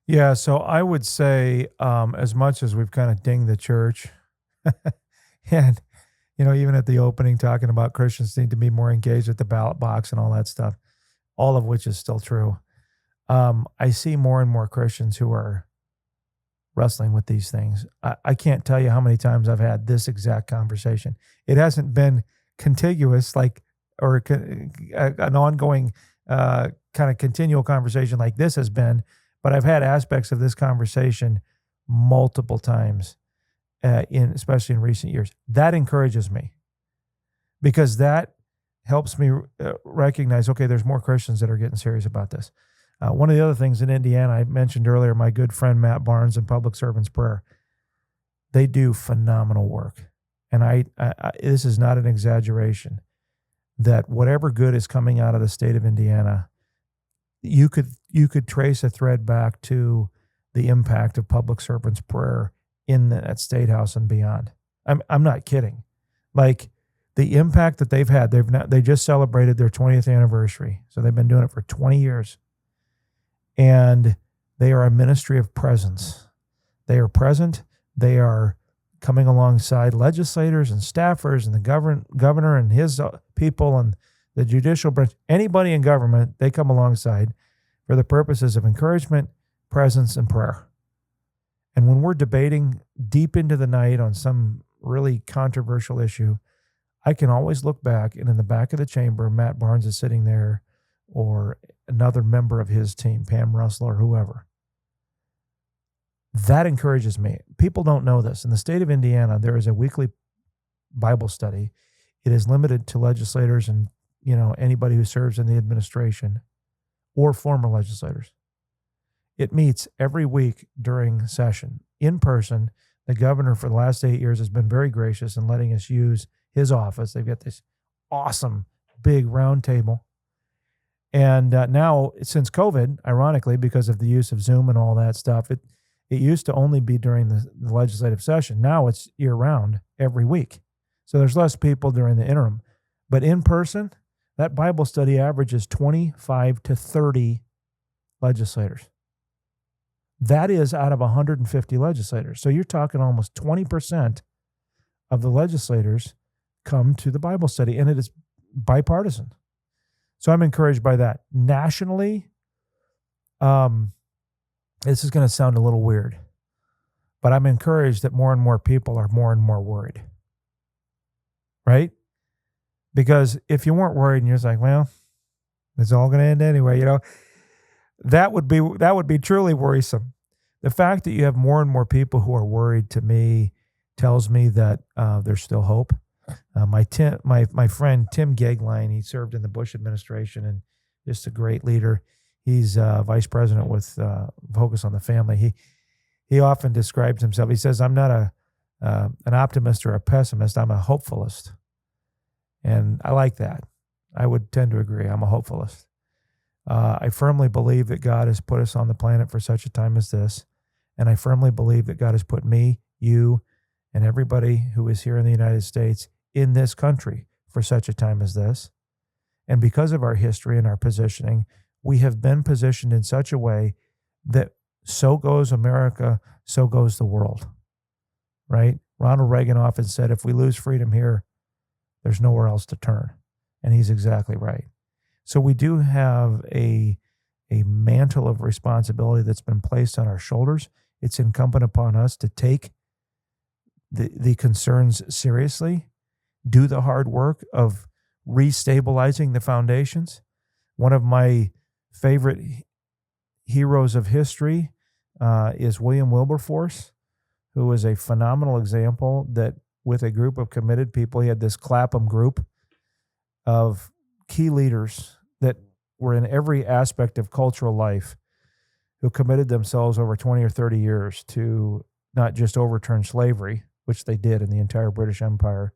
Yeah, so I would say, as much as we've kind of dinged the church, and even at the opening, talking about Christians need to be more engaged at the ballot box and all that stuff, all of which is still true. I see more and more Christians who are wrestling with these things. I can't tell you how many times I've had this exact conversation. It hasn't been contiguous, or an ongoing kind of continual conversation like this has been, but I've had aspects of this conversation multiple times, especially in recent years. That encourages me, because that helps me recognize, okay, there's more Christians that are getting serious about this. One of the other things in Indiana, I mentioned earlier, my good friend Matt Barnes and Public Servants Prayer, they do phenomenal work. And I this is not an exaggeration, that whatever good is coming out of the state of Indiana, you could trace a thread back to the impact of Public Servants Prayer in that State House and beyond. I'm not kidding. Like, the impact that they've had, they just celebrated their 20th anniversary. So they've been doing it for 20 years. And they are a ministry of presence. They are present. They are coming alongside legislators and staffers and the governor and his people and the judicial branch. Anybody in government, they come alongside for the purposes of encouragement, presence, and prayer. And when we're debating deep into the night on some really controversial issue, I can always look back, and in the back of the chamber, Matt Barnes is sitting there, or another member of his team, Pam Russell or whoever. That encourages me. People don't know this. In the state of Indiana, there is a weekly Bible study. It is limited to legislators and, anybody who serves in the administration or former legislators. It meets every week during session in person. The governor for the last 8 years has been very gracious in letting us use his office. They've got this awesome big round table. And now, since COVID, ironically, because of the use of Zoom and all that stuff, it used to only be during the legislative session. Now it's year-round, every week. So there's less people during the interim. But in person, that Bible study averages 25 to 30 legislators. That is out of 150 legislators. So you're talking almost 20% of the legislators come to the Bible study, and it is bipartisan. So I'm encouraged by that. Nationally, this is going to sound a little weird, but I'm encouraged that more and more people are more and more worried. Right? Because if you weren't worried and you're just like, well, it's all going to end anyway, that would be truly worrisome. The fact that you have more and more people who are worried, to me, tells me that there's still hope. My friend Tim Gegline, he served in the Bush administration and just a great leader. He's vice president with Focus on the Family. He often describes himself. He says, "I'm not an optimist or a pessimist. I'm a hopefulist," and I like that. I would tend to agree. I'm a hopefulist. I firmly believe that God has put us on the planet for such a time as this. And I firmly believe that God has put me, you, and everybody who is here in the United States in this country for such a time as this. And because of our history and our positioning, we have been positioned in such a way that so goes America, so goes the world, right? Ronald Reagan often said, if we lose freedom here, there's nowhere else to turn. And he's exactly right. So we do have a mantle of responsibility that's been placed on our shoulders. It's incumbent upon us to take the concerns seriously, do the hard work of restabilizing the foundations. One of my favorite heroes of history is William Wilberforce, who is a phenomenal example that with a group of committed people, he had this Clapham group of key leaders that were in every aspect of cultural life who committed themselves over 20 or 30 years to not just overturn slavery, which they did in the entire British Empire,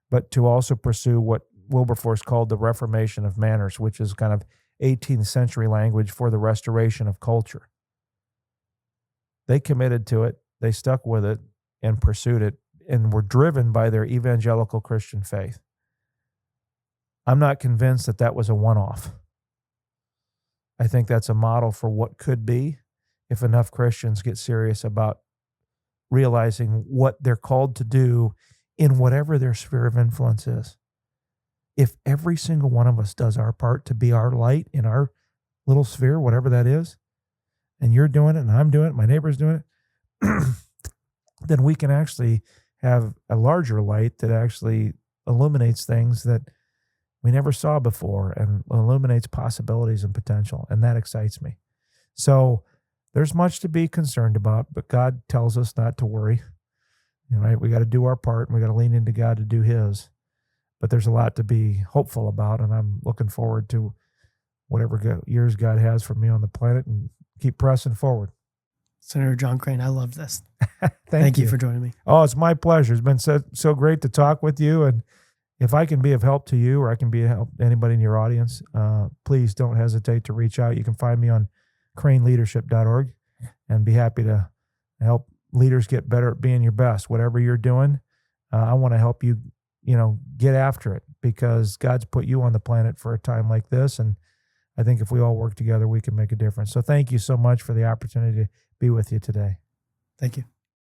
but to also pursue what Wilberforce called the Reformation of manners, which is kind of 18th century language for the restoration of culture. They committed to it, they stuck with it and pursued it, and were driven by their evangelical Christian faith. I'm not convinced that that was a one-off. I think that's a model for what could be if enough Christians get serious about realizing what they're called to do in whatever their sphere of influence is. If every single one of us does our part to be our light in our little sphere, whatever that is, and you're doing it and I'm doing it, my neighbor's doing it, then we can actually have a larger light that actually illuminates things that we never saw before and illuminates possibilities and potential. And that excites me. So there's much to be concerned about, but God tells us not to worry. Right? We got to do our part and we got to lean into God to do his. But there's a lot to be hopeful about. And I'm looking forward to whatever years God has for me on the planet and keep pressing forward. Senator John Crane, I love this. Thank you for joining me. Oh, it's my pleasure. It's been so great to talk with you. And if I can be of help to you or I can be of help to anybody in your audience, please don't hesitate to reach out. You can find me on craneleadership.org and be happy to help leaders get better at being your best. Whatever you're doing, I want to help you, get after it because God's put you on the planet for a time like this. And I think if we all work together, we can make a difference. So thank you so much for the opportunity to be with you today. Thank you.